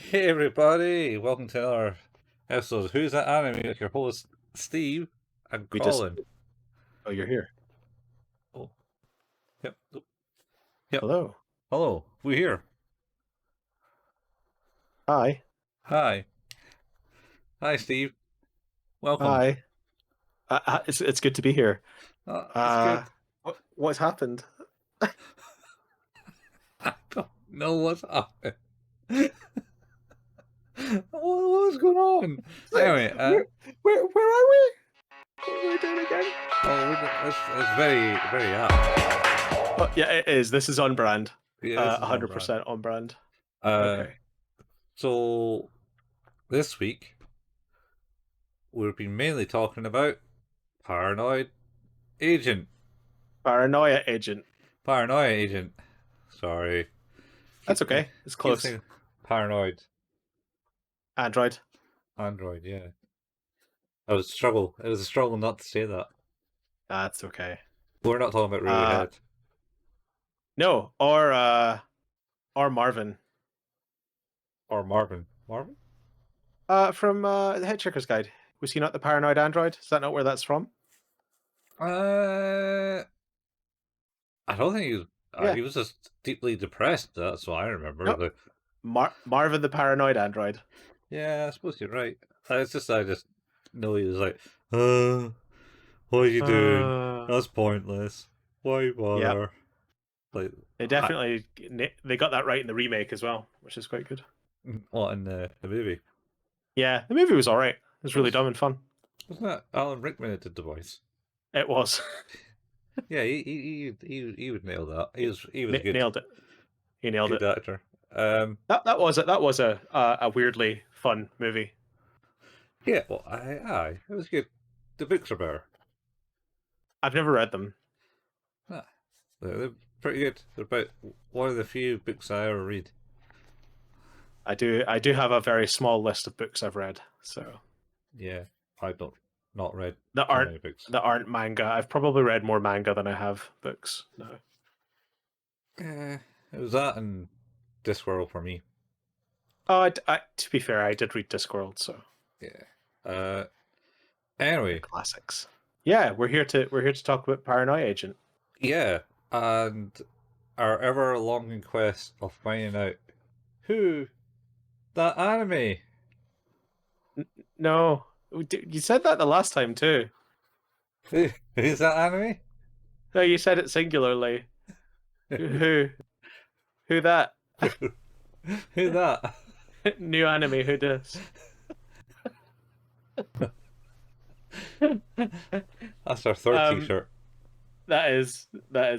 Hey everybody, welcome to another episode of Who's That Anime with your host Steve and We just. Colin. Oh, you're here. Oh, yep, yep. Hello. Hello, we're here. Hi. Hi, hi Steve. Welcome. Hi. It's good to be here. It's good. What's happened? I don't know what's happening. What's going on? Anyway, Where are we? What are we doing again? it's very apt. Oh, yeah, it is. This is on brand. Yeah, this is on brand. 100% on brand. Okay. Okay. So this week we've been mainly talking about Paranoid Agent. Paranoia Agent. Paranoia Agent. Sorry. That's okay. It's close. Saying Paranoid. Android. Android, yeah. It was a struggle not to say that. That's okay. We're not talking about Radiohead. No, or Marvin. Or Marvin. Marvin? From the Hitchhiker's Guide. Was he not the paranoid android? Is that not where that's from? I don't think he was. Yeah. He was just deeply depressed. That's what I remember. Nope. Marvin the paranoid android. Yeah, I suppose you're right. I just know he was like, what are you doing? That's pointless. Why bother? Yep. Like They got that right in the remake as well, which is quite good. What in the movie? Yeah, the movie was all right. It was really dumb and fun. Wasn't that Alan Rickman that did the voice? It was. Yeah, he would nail that. He was good. Nailed it. He nailed Good it. actor. That was a weirdly fun movie. Yeah, well, aye, it was good. The books are better. I've never read them. They're pretty good. They're about one of the few books I ever read. I do have a very small list of books I've read. So Yeah, I don't not read that many books. aren't manga. I've probably read more manga than I have books. No. It was that and Discworld for me. Oh, to be fair, I did read Discworld, so yeah. Anyway, classics. Yeah, we're here to talk about Paranoia Agent. Yeah, and our ever longing quest of finding out who that anime. No, you said that the last time too. Who's that anime? No, you said it singularly. Who that? Who that? New anime. Who this? That's our third T-shirt. That is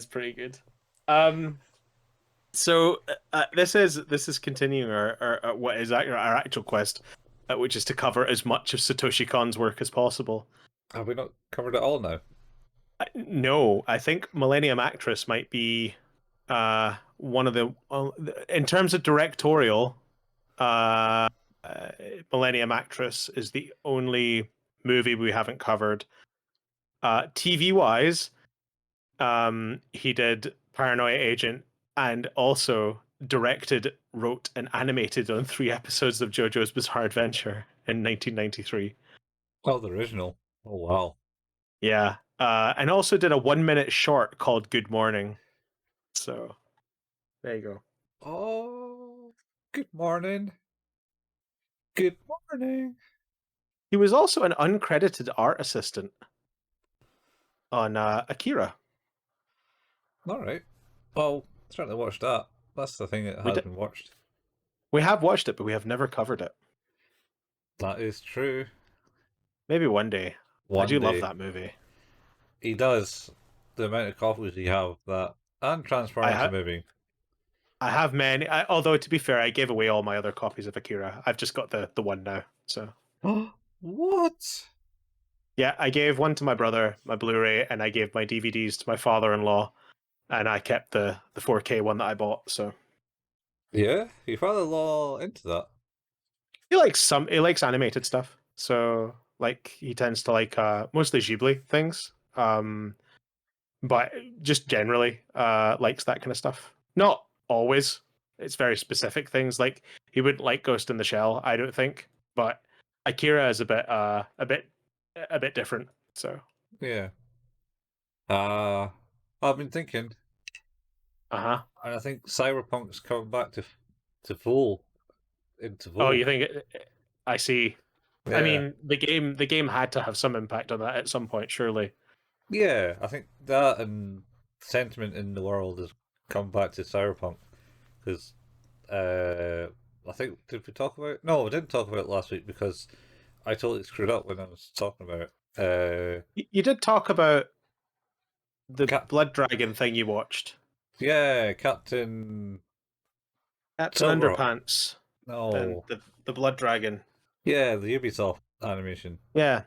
pretty good. So this is continuing our what is our actual quest, which is to cover as much of Satoshi Kon's work as possible. Have we not covered it all now? No, I think Millennium Actress might be one of the in terms of directorial. Millennium Actress is the only movie we haven't covered. TV wise, he did Paranoia Agent and also directed, wrote, and animated on 3 episodes of JoJo's Bizarre Adventure in 1993. Oh, the original. Oh, wow. Yeah. And also did a 1-minute short called Good Morning. So, there you go. Oh, good morning. Good morning. He was also an uncredited art assistant on Akira. All right. Well, certainly watched that. That's the thing that has been watched. We have watched it, but we have never covered it. That is true. Maybe one day. I do love that movie. He does. The amount of copies he have that and Transformers the movie. I have many. Although to be fair, I gave away all my other copies of Akira. I've just got the one now. So. What? Yeah, I gave one to my brother, my Blu-ray, and I gave my DVDs to my father-in-law, and I kept the 4K one that I bought. So. Yeah, your father-in-law into that. He likes animated stuff. So like he tends to like mostly Ghibli things. But just generally likes that kind of stuff. Not always, It's very specific things. Like he wouldn't like Ghost in the Shell, I don't think. But Akira is a bit different. So Yeah. Uh, I've been thinking, uh-huh. and I think Cyberpunk's coming back to full into Oh, full. you think I see. I Yeah. mean, the game had to have some impact on that at some point, surely. Yeah, I think that and sentiment in the world has come back to Cyberpunk because I think did we talk about? No, we didn't talk about it last week because I totally screwed up when I was talking about it. You did talk about the Cap, Blood Dragon thing you watched. yeah, Captain Captain Silverhawk. Underpants and No, the Blood Dragon. yeah, the Ubisoft animation. Yeah.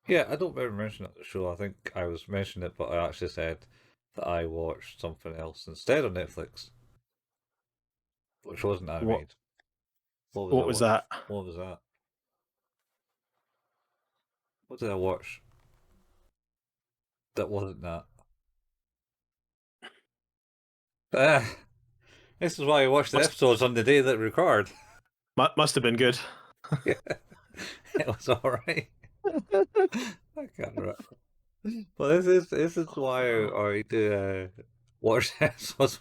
Yeah, I don't remember mentioning it on the show. I think I was mentioning it, but I actually said that I watched something else instead on Netflix, which wasn't What animated. What was I what was watching? that? What was that? What did I watch that wasn't that? Ah, this is why I watch the Must episodes on the day that record. must have been good. Yeah, it was alright. I can't remember. But this is why I do watch the episodes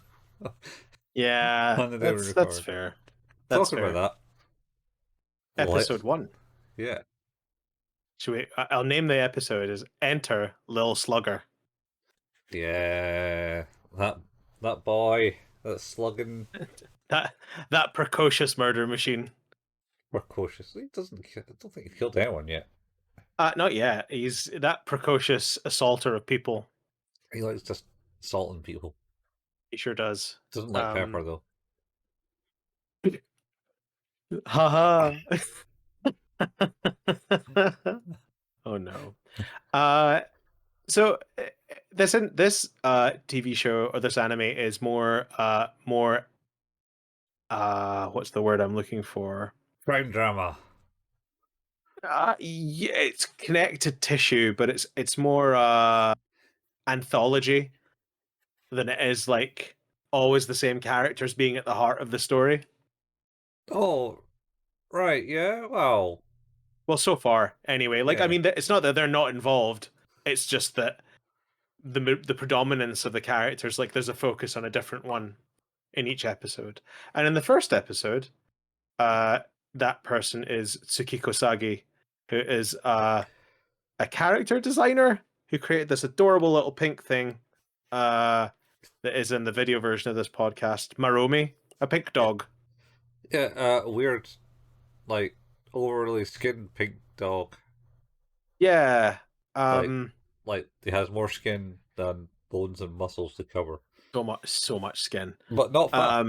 Yeah, on the day we that's record. fair. That's Talking about fair. that, Episode let's 1. yeah. Should we? I'll name the episode as Enter Lil Slugger. Yeah, that boy, that slugging That that precocious murder machine. precocious. He doesn't. I don't think he killed anyone yet. Not yet. He's that precocious assaulter of people. He likes just assaulting people. He sure does. Doesn't like Um, pepper though. haha. Oh no. Uh, so this TV show or this anime is more what's the word I'm looking for? Crime drama. Yeah, it's connected tissue, but it's more anthology than it is like always the same characters being at the heart of the story. Oh, right. Yeah. Well. Well, so far, anyway. Like, I Yeah. mean, it's not that they're not involved. It's just that the predominance of the characters, like, there's a focus on a different one in each episode. And in the first episode, uh, that person is Tsukiko Sagi, who is a character designer who created this adorable little pink thing that is in the video version of this podcast. Maromi, a pink Yeah. dog. Yeah. Weird, like overly skinned pink dog. Yeah. Like, Um, like he has more skin than bones and muscles to cover, so much skin. but not fat.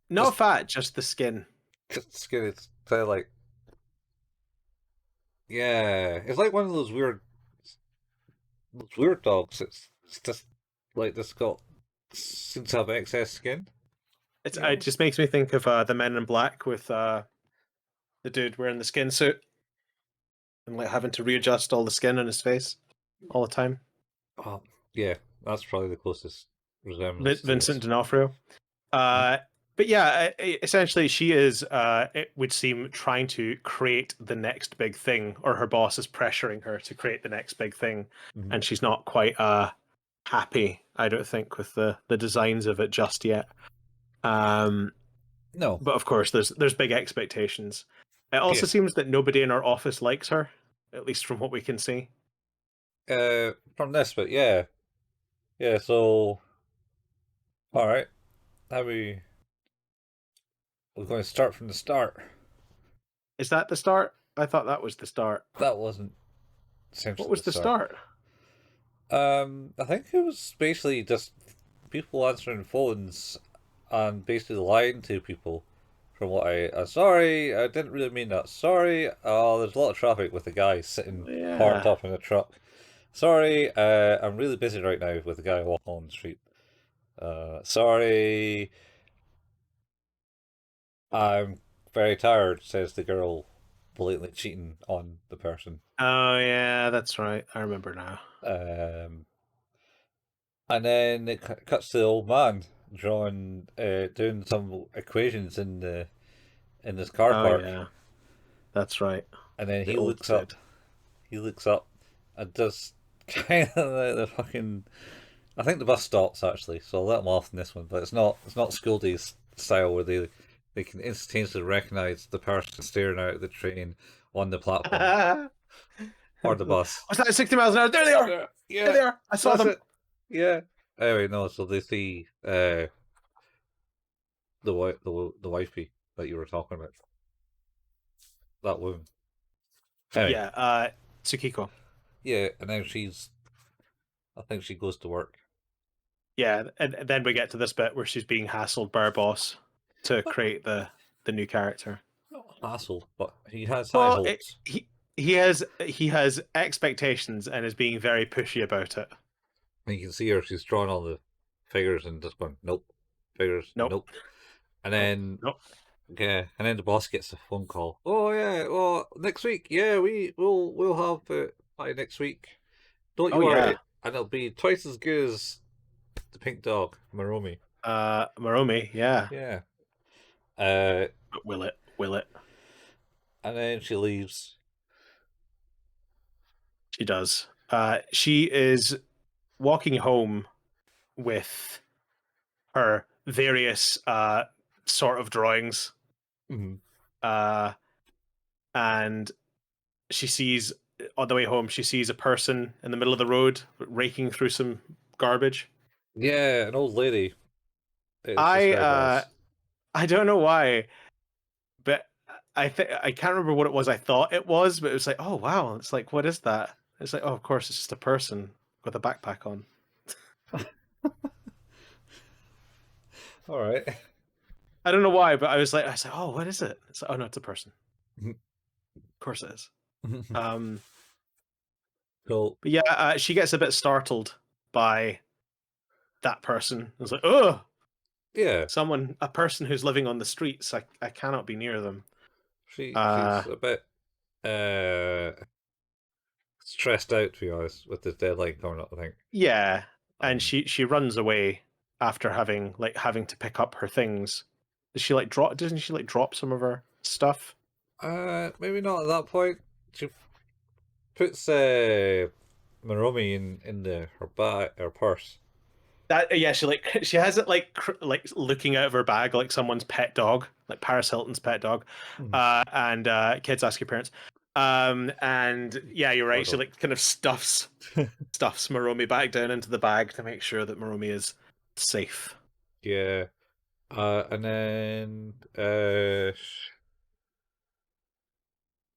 Not Just, fat, just the skin. just skin. It's kind of like yeah. It's like one of those weird dogs. It's just like this got seems to have excess skin. It's You it know? just makes me think of the Men in Black with the dude wearing the skin suit and like having to readjust all the skin on his face all the time. Oh, yeah. That's probably the closest resemblance to this. Vincent D'Onofrio. Uh, but yeah, essentially, she is. It would seem trying to create the next big thing, or her boss is pressuring her to create the next big thing, Mhm. and she's not quite happy. I don't think with the designs of it just yet. No. But of course, there's big expectations. It also Yeah. seems that nobody in our office likes her, at least from what we can see. From this, but yeah. Yeah, so alright. How we're going to start from the start. Is that the start? I thought that was the start. That wasn't What essentially was the the start. start? I think it was basically just people answering phones and basically lying to people. From what sorry, I didn't really mean that. Sorry, there's a lot of traffic with the guy sitting parked Yeah. up in a truck. Sorry, I'm really busy right now with the guy walking on the street. Sorry, I'm very tired, says the girl, blatantly cheating on the person. Oh yeah, that's right. I remember now. Um, and then it cuts to the old man, doing some equations in this car Oh park, yeah, that's right. and then The old Sid. he looks up, and does kind of the fucking. I think the bus stops actually, so I'll let them off in this one. But it's not school days style where they can instantaneously recognise the person staring out of the train on the platform or the bus. What's that? 60 miles an hour. There they are. Yeah, There yeah, they are. I saw that's them. it. Yeah. Anyway, no. So they see the wifey that you were talking about, that woman. Anyway, Yeah. Tsukiko. yeah, and now I think she goes to work. Yeah, and then we get to this bit where she's being hassled by her boss to create the new character. Not hassle, but he has high Well, hopes. he has expectations and is being very pushy about it. And you can see her; she's drawing all the figures and just going, nope, figures, Nope, nope. And nope, then nope. yeah, and then the boss gets a phone call. Oh yeah, well next week, yeah, we'll have it by next week. Don't you Oh worry, yeah, and it'll be twice as good as the pink dog, Maromi. Maromi. Yeah, Yeah. Uh, but will it? Will it? and then she leaves. She does. She is walking home with her various sort of drawings, Mm-hmm. uh, and she sees on the way home she sees a person in the middle of the road raking through some garbage. Yeah, an old lady. It's I described uh, as. I don't know why, but I can't remember what it was. I thought it was, but it was like, oh wow, it's like what is that? It's like, oh, of course, it's just a person with a backpack on. All right. I don't know why, but I was like, oh, what is it? It's like, oh no, it's a person. Of course it is. Um, So but yeah, she gets a bit startled by that person. I was like, oh, yeah, a person who's living on the streets. I cannot be near them. she's Uh, a bit stressed out to be honest with this deadline coming up. I think. yeah, and Um, she runs away after having to pick up her things. Does she like drop? Doesn't she like drop some of her stuff? maybe not at that point. She puts Maromi in her bag, her purse. That yeah, she like she has it like like looking out of her bag like someone's pet dog, like Paris Hilton's pet dog, Mm. and kids ask your parents. And yeah, you're Or right. She dog. like kind of stuffs Maromi back down into the bag to make sure that Maromi is safe. Yeah. And then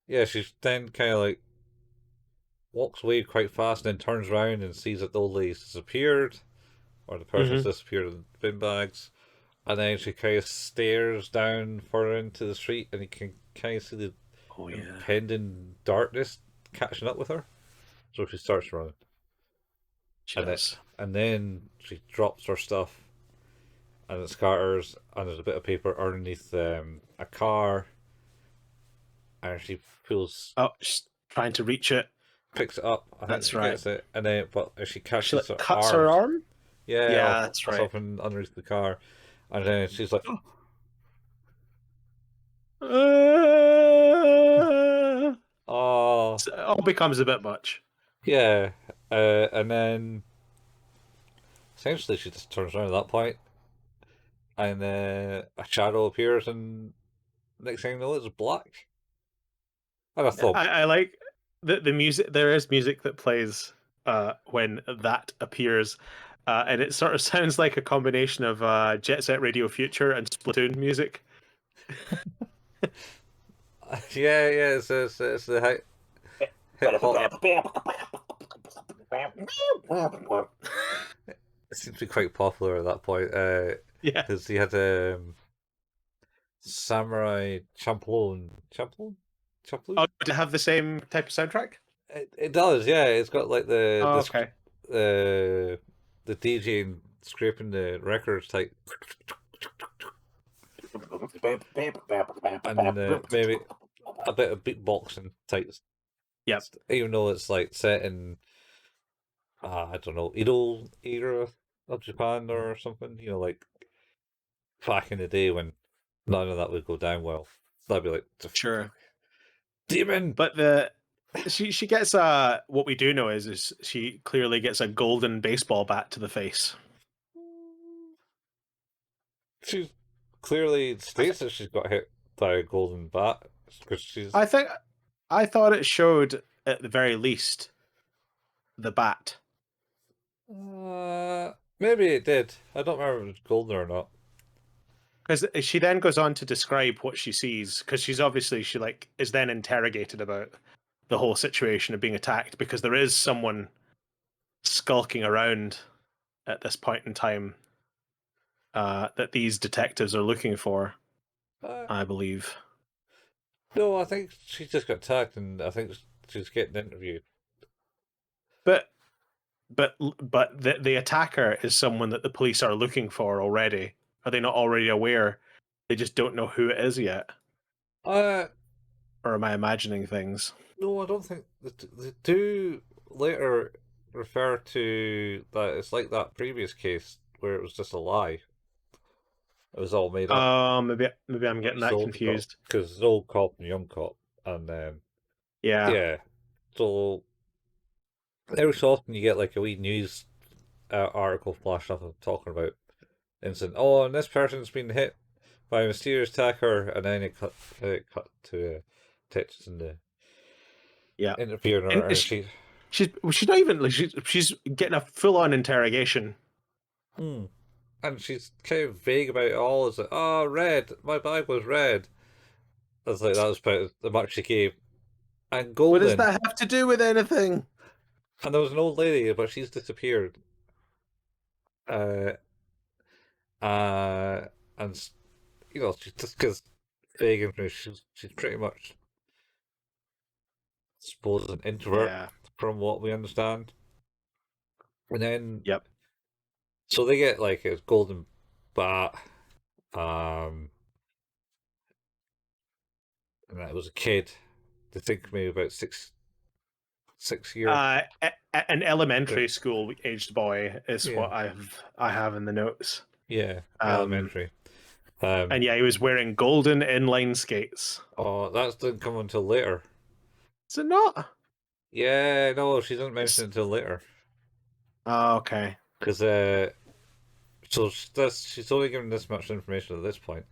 yeah, she's then kind of like walks away quite fast, and then turns around and sees that the old lady's disappeared, or the person's Hmm. disappeared in the bin bags. And then she kind of stares down further into the street, and you can kind of see the Oh yeah, impending darkness catching up with her. So she starts running, she and then does. she drops her stuff, and it scatters, and there's a bit of paper underneath a car, and she pulls Oh, she's trying to reach it. picks it up. I think That's she right. gets it, and then but as she She catches like her cuts her arms, arm. yeah, Yeah, that's or right. something underneath the car, and then she's like, "Oh, So it all becomes a bit much. yeah," and then essentially she just turns around at that point, and a shadow appears, and next thing you know, it's black. And I thought, I like the music. There is music that plays when that appears, and it sort of sounds like a combination of Jet Set Radio Future and Splatoon music. yeah, it's the hip hop. It seems to be quite popular at that point, Yeah. because he had Samurai Oh, Champloo. to have the same type of soundtrack. It does, yeah. It's got like Oh, okay. the DJ scraping the records type, and maybe a bit of beatboxing type. Yep. Even though it's like set in I don't know, Edo era of Japan or something. You know, like back in the day when none of that would go down well. That'd be like, Sure. demon! But she gets what we do know is she clearly gets a golden baseball bat to the face. She clearly I states th- that she's got hit by a golden bat because she's. I think I thought it showed at the very least the bat. Maybe it did. I don't remember if it was golden or not. Because she then goes on to describe what she sees, because she like is then interrogated about the whole situation of being attacked, because there is someone skulking around at this point in time that these detectives are looking for, Uh, I believe. no, I think she just got attacked, and I think she's getting interviewed. But but the attacker is someone that the police are looking for already. Are they not already aware? They just don't know who it is yet. Uh, Or am I imagining things? no, I don't think they do later refer to that. It's like that previous case where it was just a lie. It was all made up. Maybe I'm getting It's the that old cop confused. because it's old cop and young cop, and Yeah. yeah. So every so often you get like a wee news article flash up of talking about incident. Oh, and this person's been hit by a mysterious attacker, and then it cut to text in the Yeah. interview, And and she. she's not even like she's getting a full on interrogation. Hmm. And she's kind of vague about it all. It's like, oh, red. My bag was red. That's like that was about the much she gave. And What does golden. that have to do with anything? And there was an old lady, but she's disappeared. Uh, uh, and she's just because vague information. She's pretty much, I suppose, an introvert Yeah. from what we understand. And then, Yep. so they get like a golden bat. Um, and that was a kid. They think maybe about 6 year. An elementary school aged boy is Yeah, what I have in the notes. yeah, Um, elementary. and yeah, he was wearing golden inline skates. Oh, that didn't come until later. Is it not? Yeah, no, she doesn't mention It's, it until later. oh, okay. Because, so she's only given this much information at this point,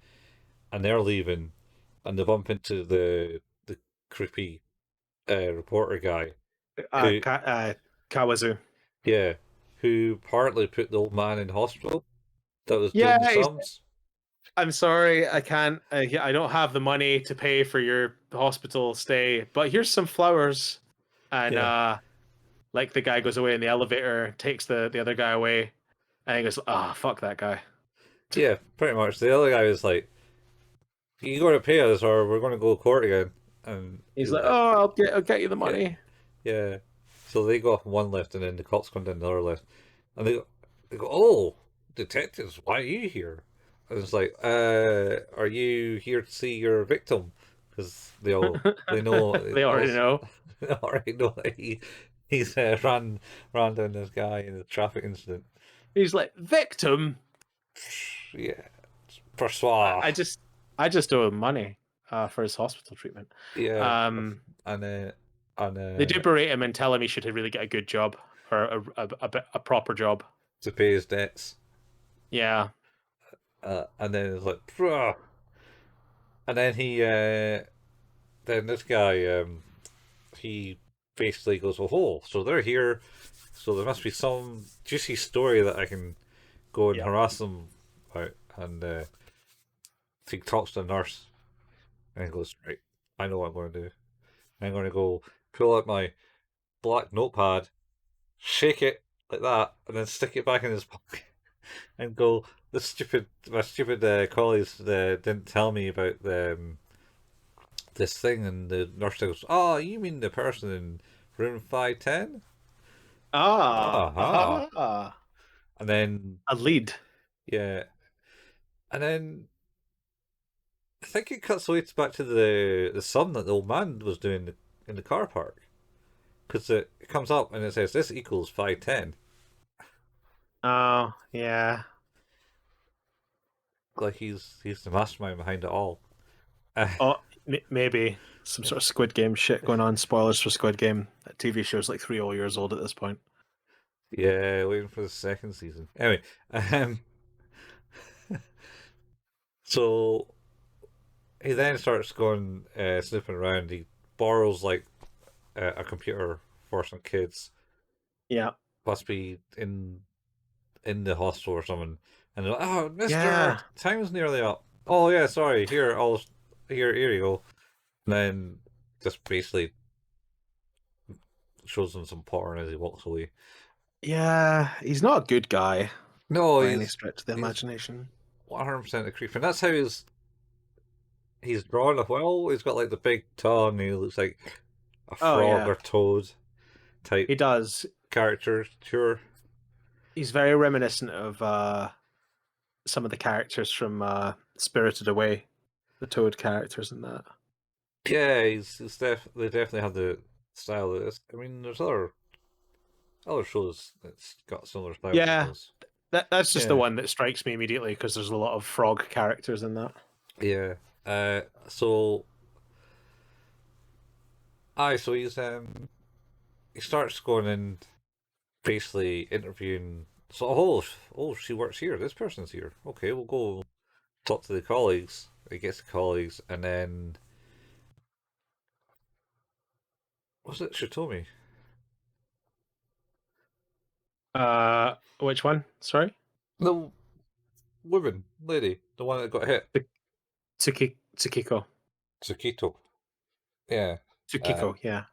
and they're leaving, and they bump into the creepy reporter guy Uh, who, Ka- uh, Kawazu. yeah, who partly put the old man in hospital that was doing Yeah, the sums. I'm sorry, I can't. I don't have the money to pay for your hospital stay, but here's some flowers. And Yeah, like the guy goes away in the elevator, takes the other guy away, and he goes, "Ah, fuck that guy." yeah, pretty much. The other guy was like, "You got to pay us, or we're going to go to court again." And He's like, "Oh, I'll get you the yeah, money." yeah. So they go off on one lift, and then the cops come down the other lift, and they go, "Oh, detectives, why are you here?" And it's like, "Are you here to see your victim?" Because they know They already know. they already know that he's ran down this guy in a traffic incident. He's like, "Victim." Yeah, I, Persois. I just I just owe him money for his hospital treatment. Yeah, Um, and they do berate him and tell him he should really get a good job or a proper job. to pay his debts. Yeah. And then it's like, "Bruh." And then then this guy, he basically goes, "Oh, so they're here, so there must be some juicy story that I can go and Yep. harass them about." And he talks to the nurse, and he goes, "Right, I know what I'm going to do. I'm going to go pull out my black notepad, shake it like that, and then stick it back in his pocket, and go, my stupid colleagues didn't tell me about this thing." And the nurse goes, "Oh, you mean the person in room 510?" Aha. Ah, And then, a lead. yeah. And then I think it cuts away back to the sum that the old man was doing in the car park. Because it comes up and it says, this equals 510. Oh, yeah. like he's the mastermind behind it all. Oh, maybe some sort of Squid Game shit going on. Spoilers for Squid Game. That TV show's like 3 years old at this point. Yeah, waiting for the second season. Anyway, um, so he then starts going snooping around. He borrows like a computer for some kids, Yeah. must be in the hostel or something. And they're like, "Oh, Mister, Yeah. time's nearly up. Oh yeah, sorry. Here you go." And then just basically shows them some porn as he walks away. Yeah. He's not a good guy No, by any stretch of the he's imagination. 100% a creep, and that's how he's drawn as well. He's got like the big tongue. He looks like a Oh, frog yeah. or toad type He does. caricature. He's very reminiscent of some of the characters from Spirited Away, the Toad characters in that. Yeah, they definitely have the style of this. I mean, there's other shows that's got similar style to Yeah, this. that's just the Yeah, one that strikes me immediately because there's a lot of frog characters in that. yeah. So so he starts going in, basically interviewing. So she works here. This person's here. Okay, we'll go talk to the colleagues. He gets the colleagues, and then was it she told me Which one? Sorry, the woman lady, the one that got hit, Tsukiko. Tsukito. Yeah. Uh, Tsukiko. Yeah,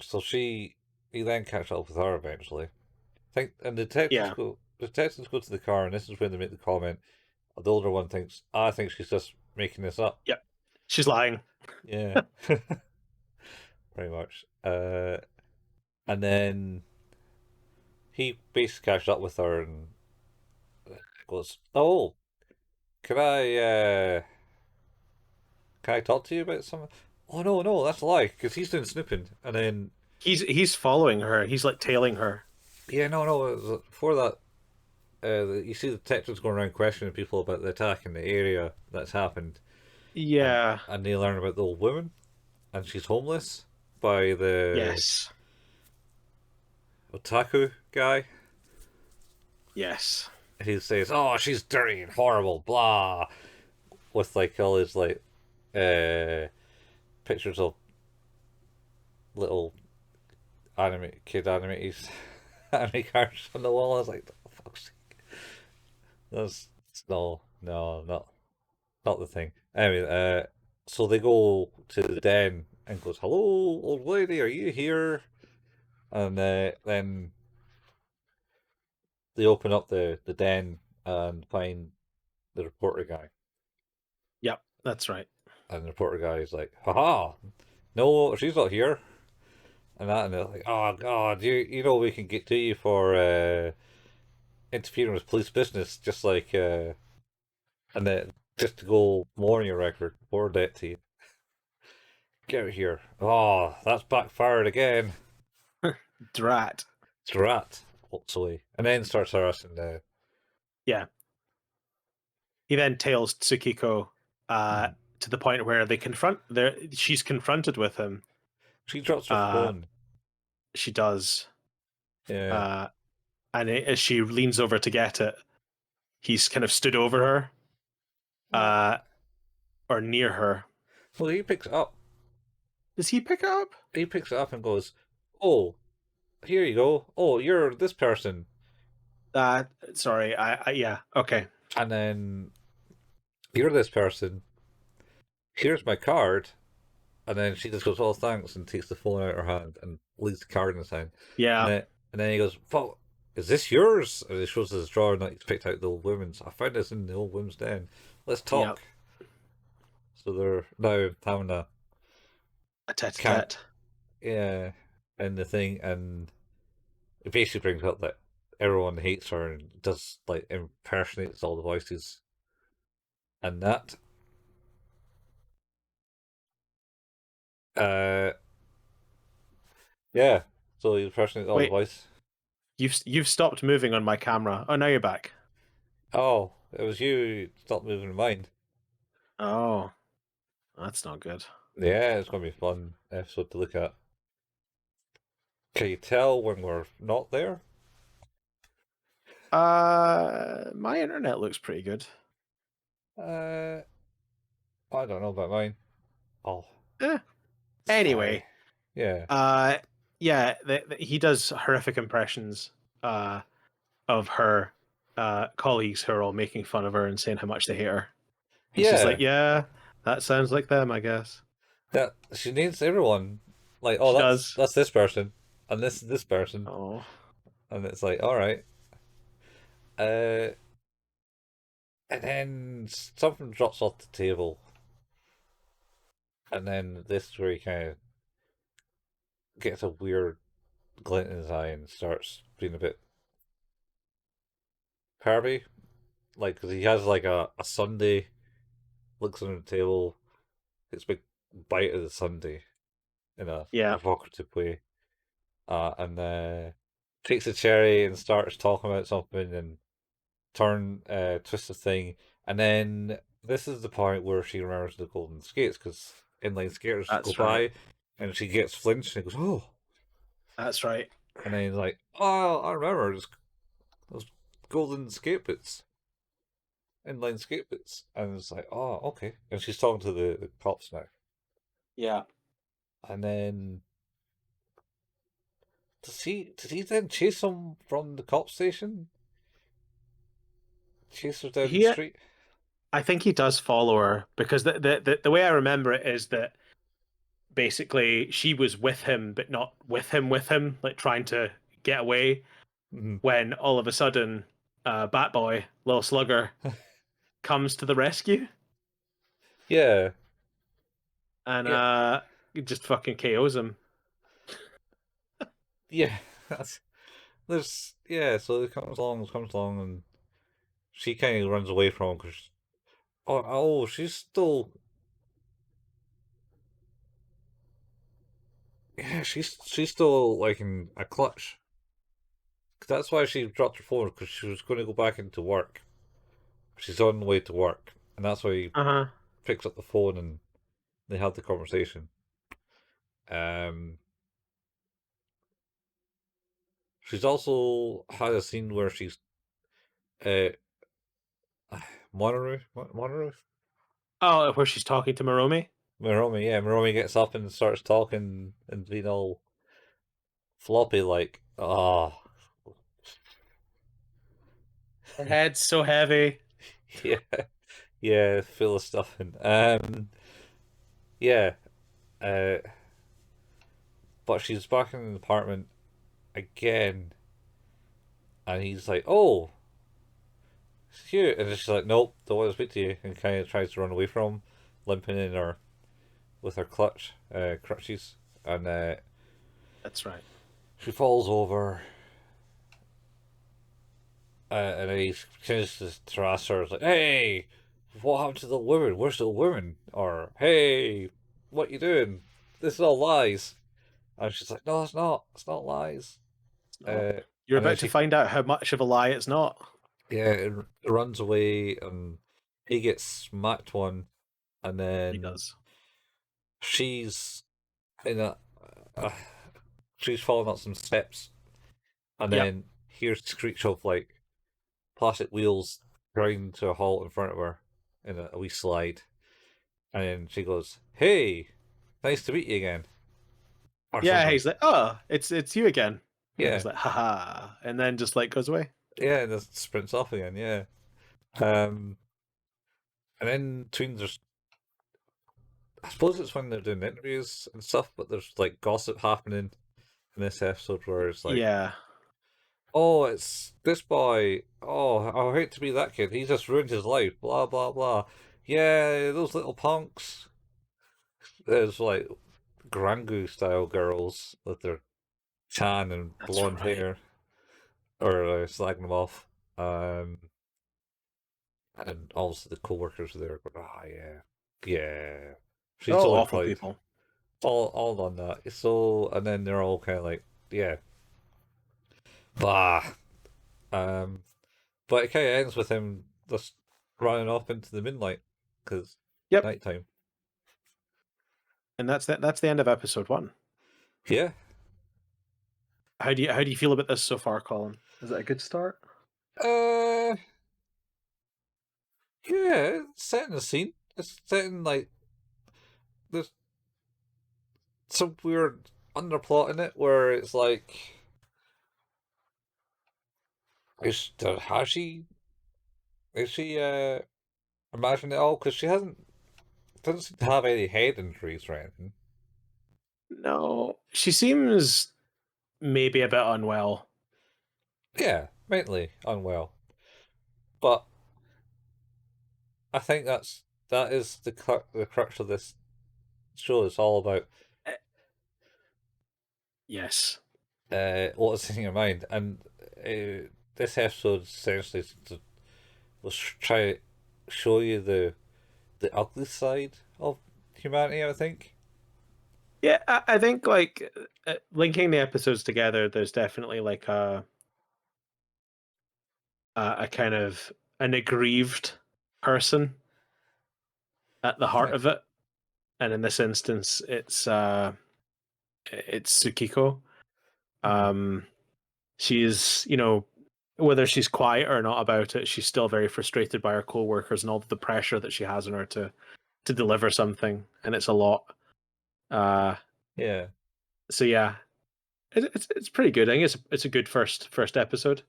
so he then catch up with her eventually. Think and yeah, the detectives go to the car, and this is when they make the comment. The older one thinks, I think she's just making this up. yep. She's lying. Yeah, pretty much. And then he basically catches up with her and goes, "Oh, can I uh can I talk to you about something?" Oh no, no, that's a lie, because he's doing snooping. And then He's following her. He's like tailing her. yeah, no, no, before that, you see the detectives going around questioning people about the attack in the area that's happened, and Yeah. they learn about the old woman, and she's homeless by the Yes. otaku guy. Yes. He says, "Oh, she's dirty and horrible," blah, with like all his like uh pictures of little animated anime characters on the wall. I was like, oh, fuck's sake. That's not the thing. Anyway, so they go to the den and goes, "Hello, old lady, are you here?" And then they open up the den and find the reporter guy. Yep. That's right. And the reporter guy is like, "Haha, no, she's not here." And they're like, "Oh God, you know we can get to you for interfering with police business, just like and then just to go more on your record, more debt to you. Get out here. Oh, that's backfired again." Drat. Drat walks away and then starts harassing the. Yeah. He then tails Tsukiko uh, Mhm. to the point where she's confronted with him. She drops her Uh, phone. she does. Yeah. Uh, and as she leans over to get it, he's kind of stood over her Well, uh, or near her. well, he picks it up. Does he pick it up? He picks it up and goes, "Oh, here you go. Oh, you're this person." Sorry. Yeah. Okay. And then you're this person. Here's my card. And then she just goes, "Oh, thanks," and takes the phone out of her hand and leaves the card in his hand. Yeah. And then he goes, "Fuck, is this yours?" And he shows his drawer and he's picked out the old women's. "I found this in the old women's den. Let's Yeah. talk." So they're now having a A can't, tete-a-tete. yeah, in the thing, and it basically brings up that everyone hates her and does like impersonates all the voices and that. Uh, yeah. So he impersonates all the Wait. voice. You've stopped moving on my camera. Oh, now you're back. Oh, It was you. Stop moving your mind. Oh, that's not good. Yeah, it's gonna be a fun episode to look at. Can you tell when we're not there? My internet looks pretty good. Uh, I don't know about mine. Oh, Eh. aye, Anyway, yeah, uh, yeah, he does horrific impressions of her colleagues who are all making fun of her and saying how much they hate her. And she's like, yeah. "Yeah, that sounds like them, I guess." That she needs everyone. Like, oh, She that's does. that's this person, and this is this person, Oh, and it's like, all right. Uh, and then something drops off the table, and then this is where he kind of gets a weird glint in his eye and starts being a bit pervy. Like, 'cause he has like a sundae, looks under the table, gets a big bite of the sundae in a yeah, provocative way, and takes a cherry and starts talking about something and twist the thing, and then this is the point where she remembers the golden skates because inline skaters go that's right. by, and she gets flinched and goes, "Oh," That's right. and then he's like, "Oh, I remember those golden skate boots, inline skate boots," and it's like, "Oh, okay," and she's talking to the cops now, Yeah. and then does he then chase them from the cop station? Chase her down the He, street? I think he does follow her because the way I remember it is that basically she was with him, but not with him, like trying to get away. Mm. When all of a sudden, Bat Boy, Lil Slugger, comes to the rescue Yeah, and yeah, just fucking KOs him. yeah. That's there's yeah. So it comes along, and she kind of runs away from him because she's still she's still like in a clutch. That's why she dropped her phone because she was going to go back into work. She's on the way to work, and that's why he Uh huh. picks up the phone and they have the conversation. Um, she's also had a scene where she's uh Maromi, Oh, where she's talking to Maromi. Maromi gets up and starts talking and being all floppy like, oh, Her head's so heavy. yeah, yeah, full of stuff. And yeah, uh, but she's back in the apartment again, and he's like, "Oh, it's you," and she's like, "Nope, don't want to speak to you," and kind of tries to run away from him, limping in her with her crutches, and That's right. she falls over, and then he continues to harass her. It's like, "Hey, what happened to the woman? Where's the woman?" Or, "Hey, what you doing? This is all lies." And she's like, "No, it's not. It's not lies." It's not. Uh, You're and then about to she, find out how much of a lie it's not. yeah, it runs away, and he gets smacked one, and He then does. she's in uh, she's falling up some steps, and Yep. then hears the screech of like plastic wheels grind to a halt in front of her in a wee slide, and then she goes, "Hey, nice to meet you again," or Yeah, something. he's like, "Oh, it's you again," and Yeah, he's like, "Haha," and then just like goes away. yeah, and just sprints off again. Yeah, um, and then between there's I suppose it's when they're doing interviews and stuff, but there's like gossip happening in this episode where it's like, Yeah, "Oh, it's this boy. Oh, I hate to be that kid. He just ruined his life." Blah blah blah. Yeah, those little punks. There's like Grangu style girls with their tan and that's blonde right. hair, or slagging them off. Um, and also the co-workers there going, "Ah, yeah, yeah." They're She's all totally awful proud. people. All on that. So, and then they're all kind of like, yeah, bah. Um, but it kind of ends with him just running off into the moonlight because Yep, nighttime. and that's the end of episode one. Yeah. How do you feel about this so far, Colin? Is it a good start? Uh, yeah. It's setting the scene. It's setting like there's some weird underplot in it where it's like, has she? Is she imagined it all? Because she doesn't seem to have any head injuries or anything. No, she seems maybe a bit unwell. Yeah, mentally unwell. But I think that is the crux of this show. It's all about Uh, Yes. what's in your mind, and this episode essentially was try to show you the ugly side of humanity. I think. Yeah, I think like linking the episodes together, there's definitely like a kind of an aggrieved person at the heart Yeah. of it, and in this instance, it's Tsukiko. Hmm. Um, she's whether she's quiet or not about it, she's still very frustrated by her co-workers and all the pressure that she has on her to deliver something, and it's a lot. Uh, Yeah. so yeah, it's pretty good. I think it's a good first episode.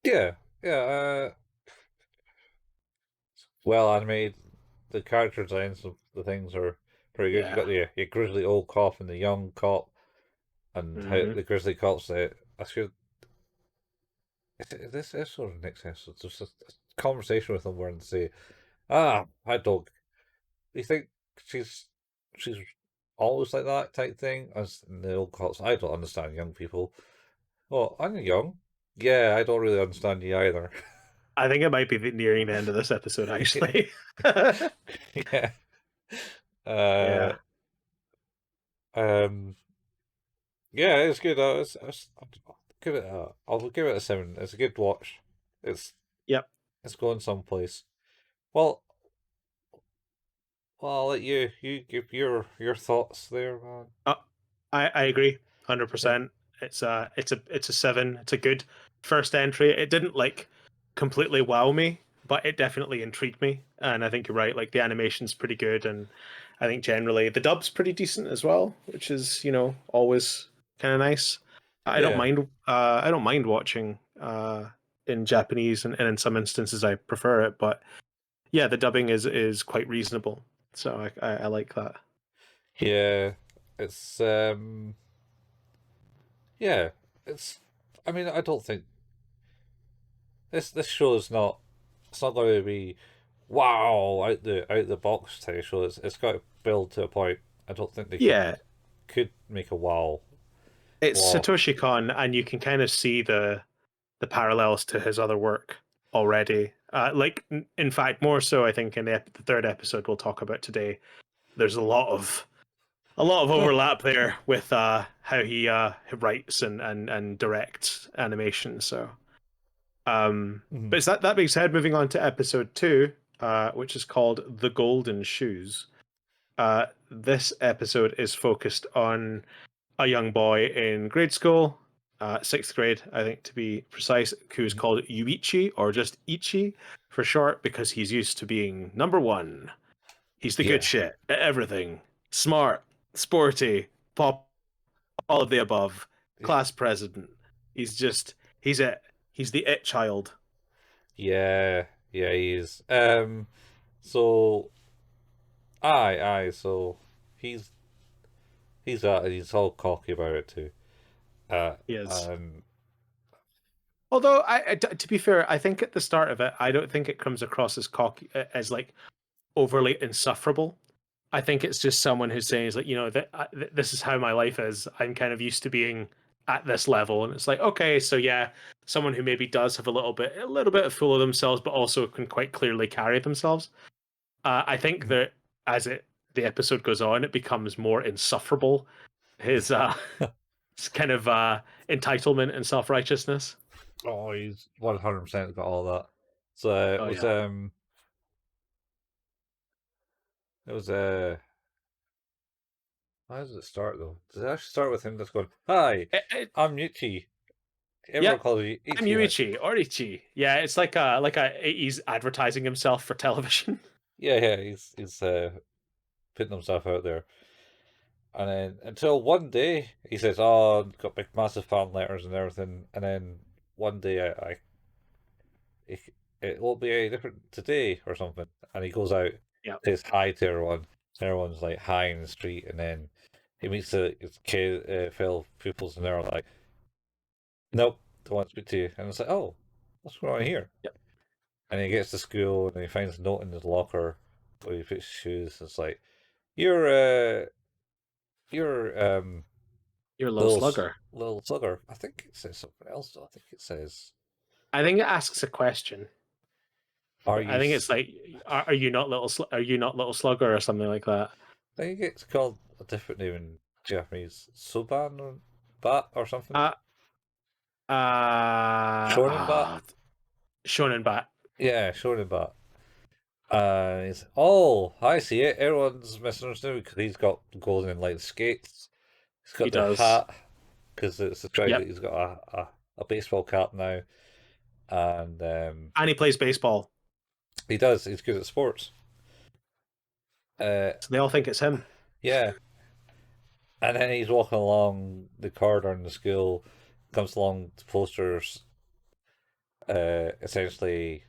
Yeah. Yeah. Well animated. The character designs of the things are pretty good. You Yeah. got the grizzly old cop and the young cop, and how Hmm. the grizzly cop's I should this episode or next episode. There's a conversation with them where they say, "Ah, my dog. Do you think she's she's always like that type thing?" As in the old cops, I don't understand young people. Well, I'm young. Yeah, I don't really understand you either. I think it might be nearing the end of this episode, Yeah, actually. yeah. Uh, Yeah. um, yeah, it's good. I'll give it I'll give it a 7. It's a good watch. It's Yep. it's going someplace. Well, I'll let you give your thoughts there, man. Uh, I agree, Yeah, 100%. It's a 7. It's a good first entry. It didn't like completely wow me, but it definitely intrigued me. And I think you're right. Like the animation's pretty good, and I think generally the dub's pretty decent as well, which is always kind of nice. I don't yeah, mind. I don't mind watching in Japanese, and in some instances I prefer it. But yeah, the dubbing is quite reasonable, so I like that. yeah. It's yeah. It's. I mean, I don't think this show is not. It's not going to be wow out the box type show. It's got to build to a point. I don't think they Yeah, could make a it's wow. Satoshi Kon, and you can kind of see the parallels to his other work already. Like, in fact, more so, I think in the third episode we'll talk about today. There's a lot of overlap there with how he writes and directs animation. So, Mhm. but it's that being said, moving on to episode two, which is called "The Golden Shoes." This episode is focused on a young boy in grade school, sixth grade, I think to be precise, who is called Yuichi or just Ichi for short because he's used to being number one. He's the good Yeah, shit at everything. Smart, sporty, pop, all of the above. Class president. He's just, he's it. He's the it child. yeah, yeah. He is. So aye. So he's he's all cocky about it too. Uh, He is. and Although, to be fair, I think at the start of it, I don't think it comes across as cocky, as like overly insufferable. I think it's just someone who's saying, is like, this is how my life is. I'm kind of used to being at this level, and it's like, okay, so yeah, someone who maybe does have a little bit of fool of themselves, but also can quite clearly carry themselves. I think that as the episode goes on, it becomes more insufferable. His his kind of entitlement and self righteousness. oh, he's 100% got all that. So Oh yeah. it was how does it start though? Does it actually start with him just going, "Hi, I'm Yuchi. Everyone Yep. calls you I'm Ichi now." Yuichi or Ichi. Yeah, it's like a he's advertising himself for television. Yeah, yeah, he's putting himself out there. And then until one day he says, "Oh, I've got big massive fan letters and everything." And then one day it, it won't be any different today or something. And he goes out, Yep. says hi to everyone. Everyone's like hi in the street, and then he meets the kid, fellow pupils, and they're like, "Nope, don't want to speak to you." And it's like, "Oh, what's going on here?" Yep. And he gets to school and he finds a note in his locker where he puts his shoes. It's like, "You're you're You're Lil Slugger. Lil Slugger." I think it says something else though. I think it says, I think it asks a question. "Are I you?" think it's like, are you not are you not Little Slugger or something like that? I think it's called a different name in Japanese, Soban or Bat or something. Uh, Shonen Bat. Shonen Bat. Yeah, Shonen Bat. He's oh, I see it. Everyone's misunderstood because he's got golden light skates. He's He got the does. hat because it's described that Yep. he's got a baseball cap now, and And he plays baseball, he does. He's good at sports. Uh, so they all think it's him. yeah, and then he's walking along the corridor in the school, comes along the posters. Essentially,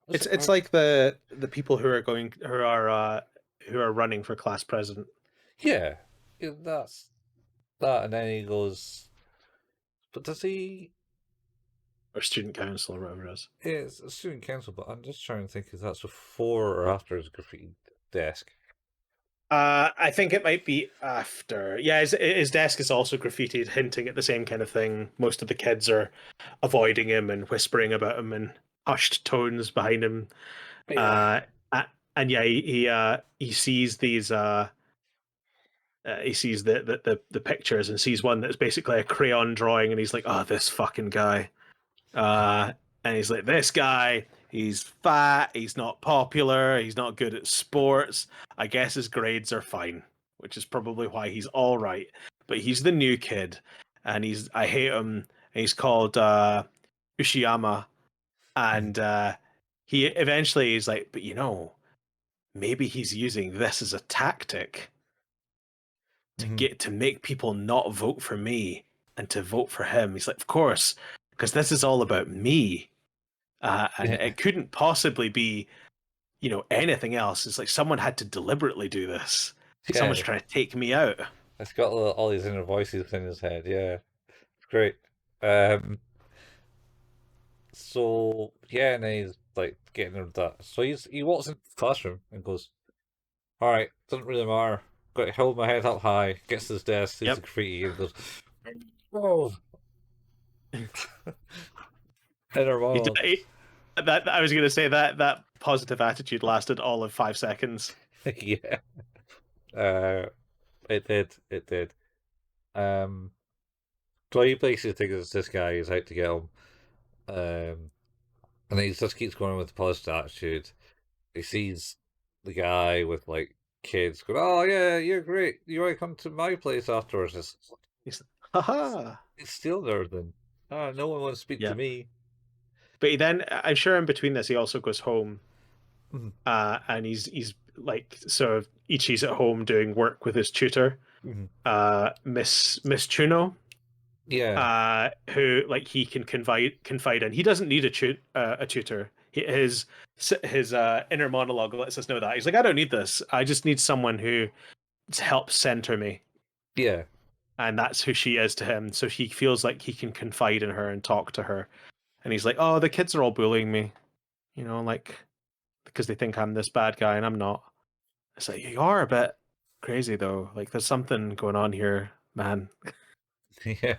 was it? It's like the people who are going who are running for class president Yeah, yeah, that's that. And then he goes, but does he? or student council or whatever it is. It's a student council, but I'm just trying to think if that's before or after his graffiti desk. I think it might be after. Yeah, his desk is also graffitied, hinting at the same kind of thing. Most of the kids are avoiding him and whispering about him in hushed tones behind him. Yeah. Uh, and yeah, he sees these. He sees the pictures and sees one that's basically a crayon drawing, and he's like, "Oh, this fucking guy." Uh, and he's like, "This guy, he's fat, he's not popular, he's not good at sports. I guess his grades are fine, which is probably why he's all right. But he's the new kid, and I hate him. And he's called Ushiyama, and he eventually is like, but maybe he's using this as a tactic Mm-hmm. to make people not vote for me and to vote for him." He's like, of course, because this is all about me. And Yeah, it couldn't possibly be, anything else. It's like someone had to deliberately do this. Someone's yeah. trying to take me out. It's got all these inner voices in his head. Yeah, it's great. Um, so yeah, and then he's like getting rid of that. So he walks into the classroom and goes, "All right, doesn't really matter. Got to hold my head up high." Gets to his desk, sees the Yep. graffiti, and goes, "Oh, inner He, did- monologue." that I was going to say that positive attitude lasted all of 5 seconds. Yeah. Uh, it did. It did. Um, so he basically thinks this guy is out to get him. And he just keeps going with the positive attitude. He sees the guy with like kids going, "Oh yeah, you're great. You want to come to my place afterwards?" He's like, haha. It's still there then. Ah, no one wants to speak to Yeah. me. But then I'm sure in between this, he also goes home, Mhm, and he's like, so Ichi's at home doing work with his tutor, mhm. Miss Chuno, Yeah, who like he can confide in. He doesn't need a tutor. His inner monologue lets us know that he's like, I don't need this. I just need someone who helps center me, yeah, and that's who she is to him. So he feels like he can confide in her and talk to her. And he's like, oh, the kids are all bullying me, like because they think I'm this bad guy and I'm not. It's like, you are a bit crazy though. Like there's something going on here, man. yeah,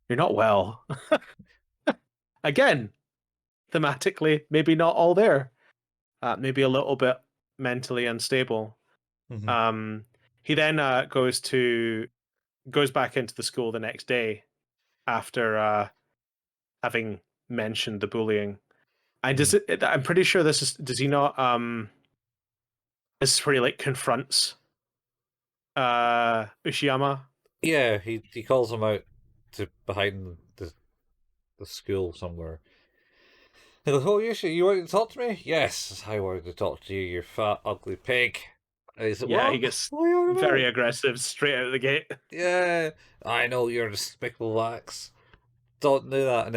You're not well. Again, thematically, maybe not all there. Maybe a little bit mentally unstable. mhm, Um, he then goes back into the school the next day after having mentioned the bullying. And Mm. does it? I'm pretty sure this is. Does he not? This is where he like confronts Ushiyama. Yeah, he calls him out to behind the school somewhere. He goes, "Oh, you wanted to talk to me? Yes, I wanted to talk to you, you fat, ugly pig." And he said, Yeah, he "What? gets What are you on very about?" aggressive straight out of the gate. Yeah, I know you're a despicable wax. Don't do that. And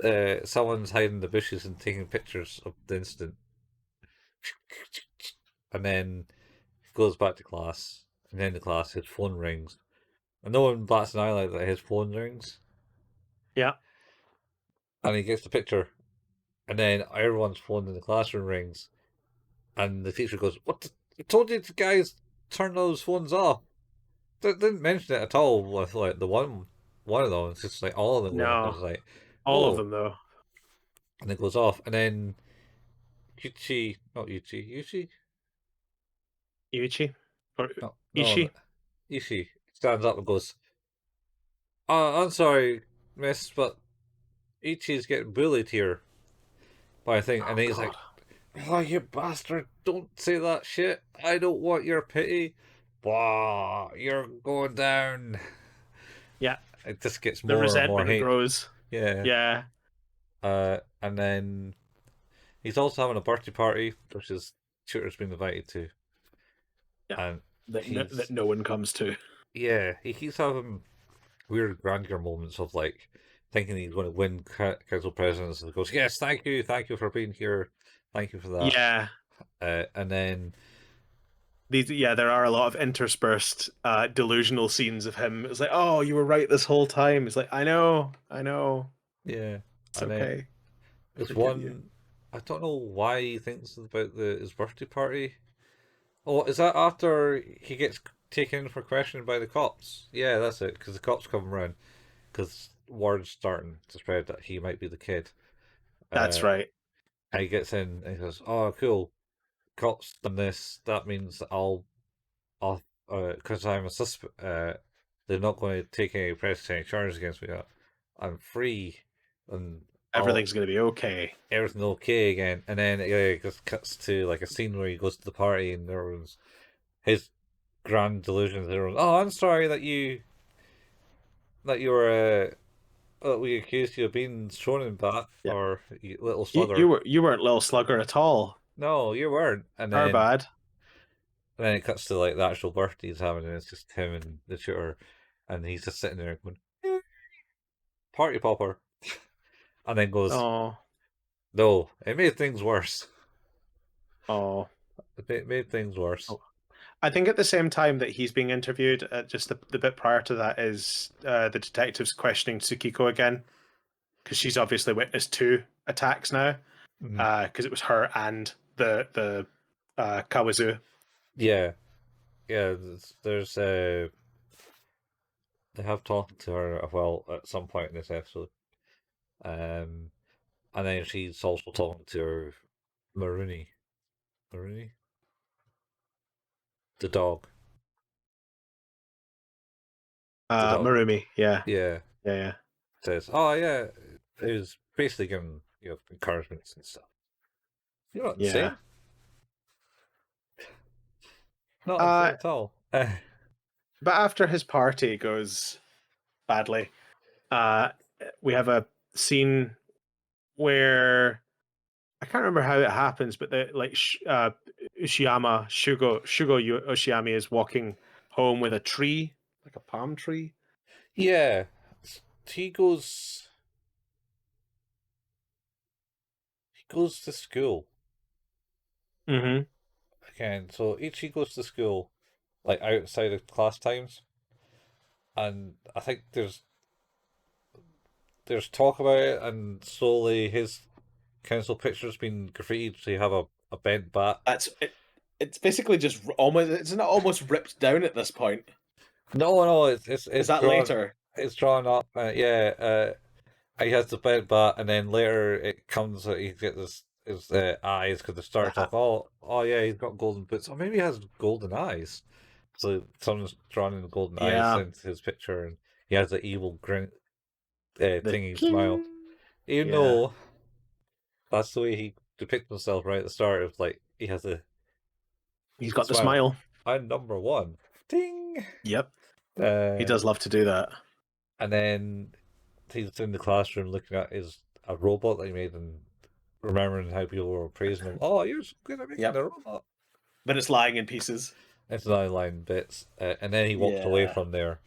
then someone's hiding in the bushes and taking pictures of the incident. And then he goes back to class. And then the class, his phone rings. And no one bats an eyelid that his phone rings. Yeah. And he gets the picture. And then everyone's phone in the classroom rings. And the teacher goes, "What? I told you guys turn those phones off." They didn't mention it at all with like the one of them. It's just like all of them going off. No, It's like, all of oh, them though. and it goes off. And then Yuchi, not Yuchi, Yuchi? Yuichi or No, no, Ishi. Yuchi stands up and goes, "Oh, I'm sorry, miss, but Ichi's getting bullied here by a thing." And Oh he's God. like, "Oh, you bastard, don't say that shit. I don't want your pity. Wow, you're going down." Yeah, It just gets the more and more resentment hate. grows. Yeah. Yeah, And then he's also having a birthday party, which his tutor's been invited to. yeah. And That he's, no one comes to. yeah, he keeps having weird grandeur moments of like thinking he's going to win council presidents, and he goes, "Yes, thank you for being here, thank you for that." Yeah, And then there are a lot of interspersed delusional scenes of him. It's like, oh, you were right this whole time. It's like, I know, yeah, it's and then okay. I there's forgive you. one. I don't know why he thinks about his birthday party. Oh, is that after he gets taken in for questioning by the cops? Yeah, that's it. Because the cops come around because word's starting to spread that he might be the kid. That's Uh, right. and he gets in and he goes, "Oh, cool. Cops done this. That means that I'll, because I'm a suspect. They're not going to take any charges against me. I'm free, and I'll Everything's gonna be okay. everything's okay again." And then it just cuts to like a scene where he goes to the party and everyone's his grand delusions. Everyone's, "Oh, I'm sorry that you were that we accused you of being thrown in bath Yeah, or you little you slugger." were you weren't Lil Slugger at all. No, you weren't. Our bad. And then it cuts to like the actual birthday he's having, and it's just him and the tutor, and he's just sitting there going, "Eh, party popper," and then goes, Oh, "No, it made things worse. oh, It made things worse." oh. I think at the same time that he's being interviewed, just the bit prior to that is the detectives questioning Tsukiko again because she's obviously witnessed two attacks now Mm. because it was her and the Kawazu. Yeah, yeah. There's they have talked to her well at some point in this episode, um, and then she's also talking to her Maromi, Maromi, the dog, the dog. Marumi, yeah, Yeah, yeah, yeah, says, "Oh yeah," it was basically giving encouragements and stuff. You're not yeah. insane. Not Uh, insane at all. but after his party goes badly, uh, we have a scene where I can't remember how it happens, but Ushiyama Ushiami is walking home with a tree, like a palm tree. Yeah, he goes. He goes to school Mm-hmm. again. So Ichi goes to school like outside of class times, and I think there's talk about it, and slowly his council picture's been graffitied so you have a bent bat. That's it. It's basically just almost. It's not almost ripped down at this point. No, no, Is it's that drawn. later? It's drawn up. Yeah, he has the bent bat, and then later it comes that he gets his eyes because they start Yeah, talking. Oh yeah, he's got golden boots. Or maybe he has golden eyes. So someone's drawn in the golden eyes yeah. into his picture, and he has the evil grin, The thingy smile. king. Even Yeah. though that's the way he depicts himself right at the start of like he has He's the got the smile. smile. I'm number one. Ding. Yep. He Uh, does love to do that. and then he's in the classroom looking at his a robot that he made and remembering how people were praising him. Oh, you're so good at making Yep. the robot. But it's lying in pieces. It's an line bits, and then he walks away Yeah. from there,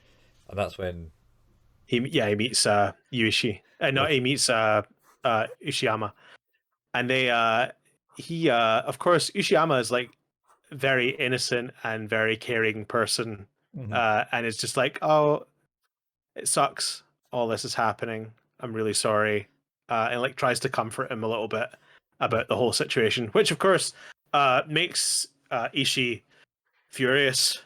and that's when He meets Yuishi. No, like he meets Ishiyama. And they he of course Ishiyama is like very innocent and very caring person. mhm, And it's just like, oh, it sucks. All this is happening. I'm really sorry. And like tries to comfort him a little bit about the whole situation, which of course makes Ishii furious.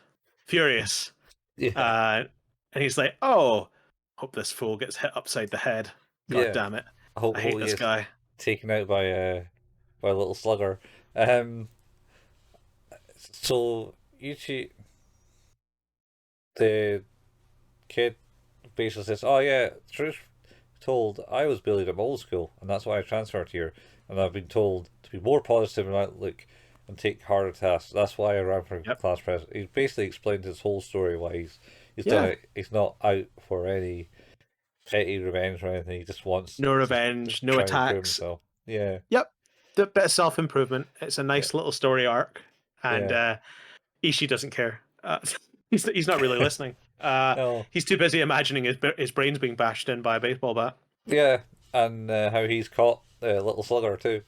Furious. yeah, Uh, and he's like, oh, hope this fool gets hit upside the head. God yeah. damn it. I hate Hopefully, this it's guy. taken out by a little slugger. Um, so Yuchi, the kid, basically says, "Oh yeah, truth told, I was bullied at my old school, and that's why I transferred here. And I've been told to be more positive in outlook and take harder tasks. That's why I ran for Yep. class president." He basically explained his whole story why he's done Yeah. it. He's not out for any petty revenge or anything. He just wants No to revenge, no try and improve attacks. himself. Yeah, Yep. The bit of self improvement. It's a yeah, nice little story arc. And yeah. Ishii doesn't care. He's not really listening. No, He's too busy imagining his brains being bashed in by a baseball bat. yeah, and how he's caught little slugger too.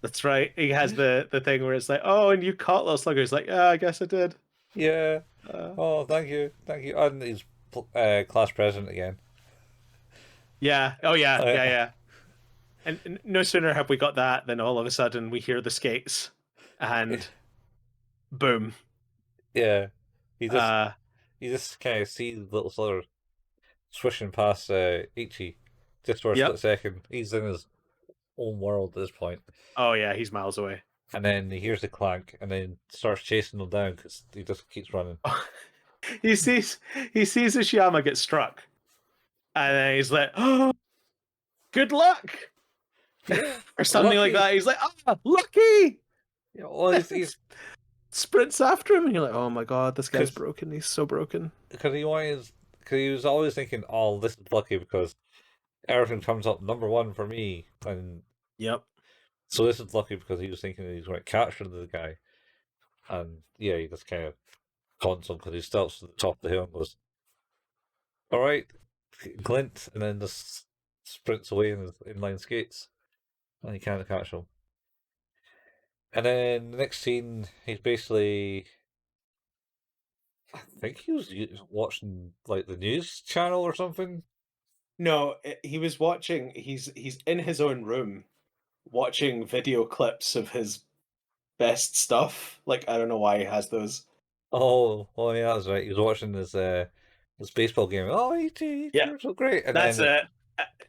That's right. He has the thing where it's like, oh, and you caught Lil Slugger. He's like, yeah, I guess I did. Yeah. Uh, Oh, thank you. And he's class president again. yeah. Oh, yeah. Uh, Yeah. Yeah. And no sooner have we got that than all of a sudden we hear the skates, and boom. yeah, he just Uh, you just kind of see little Slugger swishing past Ichi just for a split yep. second. He's in his own world at this point, Oh, yeah. He's miles away. and then he hears the clank, and then starts chasing them down because he just keeps running. he sees he sees Ishiyama get struck, and then he's like, "Oh, good luck," Yeah, or something like lucky. that. He's like, "Ah, lucky!" Yeah, well, he's Sprints after him, and you're like, "Oh my god, this guy's because broken. He's so broken." because he was always thinking, oh, this is lucky because everything comes up number one for me, and Yep. so this is lucky because he was thinking that he's going to capture the guy, and yeah, he just kind of taunts him because he stops at the top of the hill and goes, "All right, Clint," and then just sprints away in his inline skates, and he can't catch him. And then the next scene, he's basically, I think he was watching like the news channel or something. No, he was watching. He's in his own room watching video clips of his best stuff. Like I don't know why he has those. Oh, yeah, that's right. He was watching his baseball game. Oh, E.T., Yeah, you're so great. And that's then it.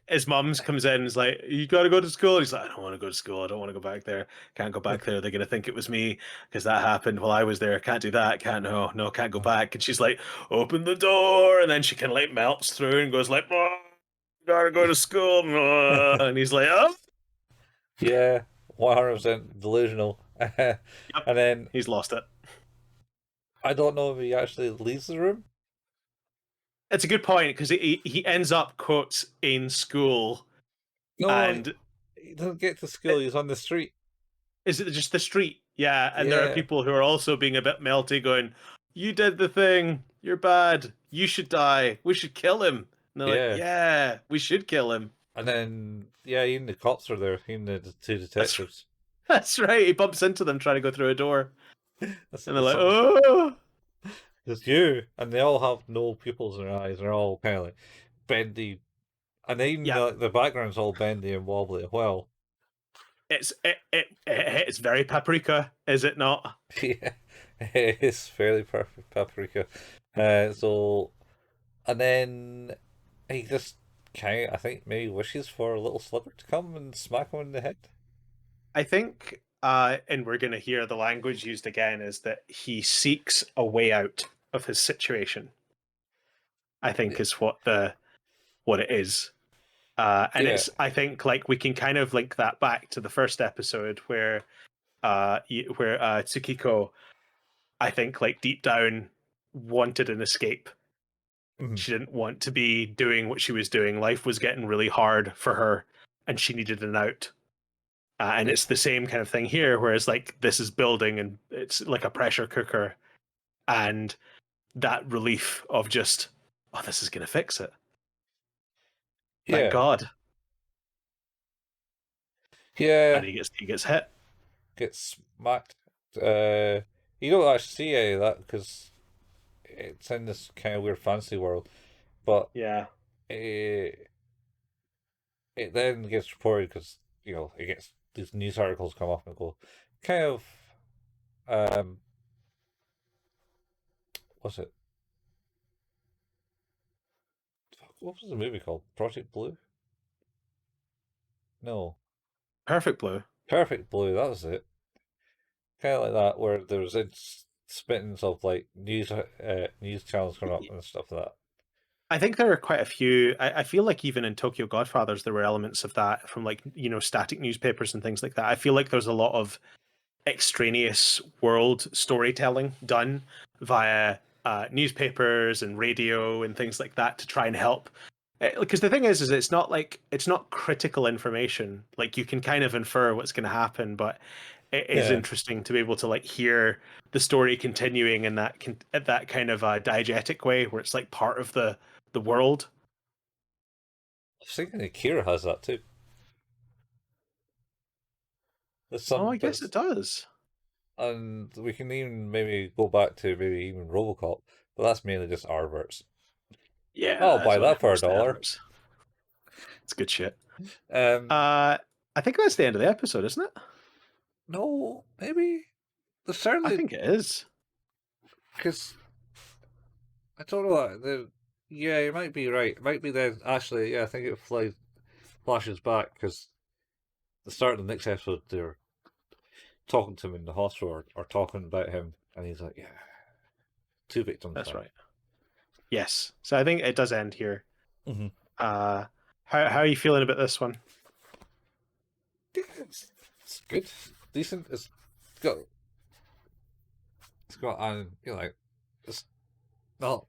His mum's comes in and is like, "You got to go to school." He's like, "I don't want to go to school. I don't want to go back there. Can't go back there. They're gonna think it was me because that happened while I was there. Can't do that. Can't no, can't go back." And she's like, "Open the door," and then she kind of like melts through and goes like, "Oh, gotta go to school." And he's like, "Oh, yeah, 100% delusional. And yep." then He's lost it. I don't know if he actually leaves the room. It's a good point because he ends up quotes in school, No, and he doesn't get to school. He's on the street. is it just the street? Yeah, and there are Yeah, people who are also being a bit melty, going, "You did the thing. You're bad. You should die. We should kill him." And they're like, yeah. "Yeah, we should kill him." And then, yeah, even the cops are there, even the two That's detectives. that's right. He bumps into them trying to go through a door, That's, and they're it's, like, "Oh, it's you. And they all have no pupils in their eyes. They're all kind of like bendy. And even yeah." the background's all bendy and wobbly as well. It's very paprika, is it not? Yeah, it's fairly perfect paprika. So, and then he just kind of, I think, maybe wishes for a little slugger to come and smack him in the head. I think, and we're going to hear the language used again, is that he seeks a way out of his situation. I think is what it is. And Yeah. it's, I think, like we can kind of link that back to the first episode where Tsukiko, I think, like deep down wanted an escape. Mhm. She didn't want to be doing what she was doing. Life was getting really hard for her, and she needed an out. And Yeah. it's the same kind of thing here, whereas like this is building and it's like a pressure cooker, and that relief of just, oh, this is gonna fix it. Thank Yeah. God. And Yeah. he gets hit. Gets smacked. Uh, you don't actually see any of that because it's in this kind of weird fantasy world, but Yeah. it, it then gets reported because it gets these news articles come up and go, kind of um, what's it? What was the movie called? Project Blue? No, Perfect Blue. Perfect Blue. That was it. Kind of like that, where there was spittings of like news channels coming up and stuff like that. I think there are quite a few. I feel like even in Tokyo Godfathers, there were elements of that from like, static newspapers and things like that. I feel like there's a lot of extraneous world storytelling done via newspapers and radio and things like that to try and help. Because the thing is it's not critical information. Like you can kind of infer what's going to happen, but it is Yeah, interesting to be able to like hear the story continuing in that kind of diegetic way where it's like part of the world. I was thinking Akira has that too. There's Oh, some I guess bits, it does. and we can even maybe go back to maybe even RoboCop, but that's mainly just adverts. I'll Yeah, buy that's that for a most dollar. adverts. It's good shit. Um, Uh, I think that's the end of the episode, isn't it? no, maybe there's I certainly think it is. because I don't know. Yeah, you might be right. It might be then. Actually, yeah, I think it flashes back because the start of the next episode, they're talking to him in the hospital or talking about him, and he's like, "Yeah, two victims That's died." right. Yes. So I think it does end here. Mm-hmm. Uh, how are you feeling about this one? Yeah, it's good, decent. Got and like it's not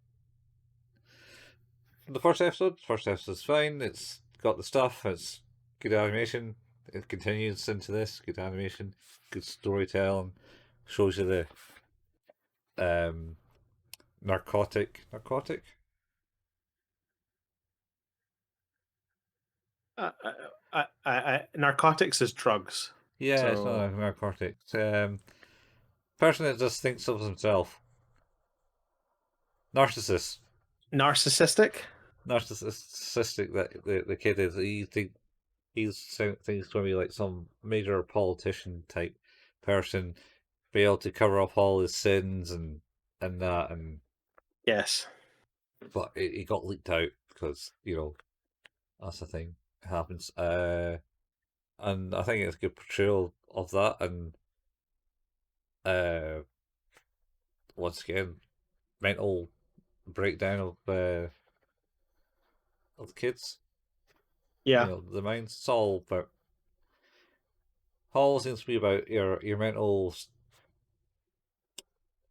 the first episode. First episode's fine. It's got the stuff. It's good animation. It continues into this good animation, good storytelling. Shows you the um narcotic. Narcotics is drugs. Yeah, it's not So a narcotic. Person that just thinks of himself. Narcissist. narcissistic. Narcissistic that the kid is. Thinks he's going to be like some major politician type person, be able to cover up all his sins and that, and Yes. but it got leaked out because that's the thing it happens. And I think it's a good portrayal of that, and uh, once again, mental breakdown of the kids. Yeah. The minds. It's all seems to be about your mental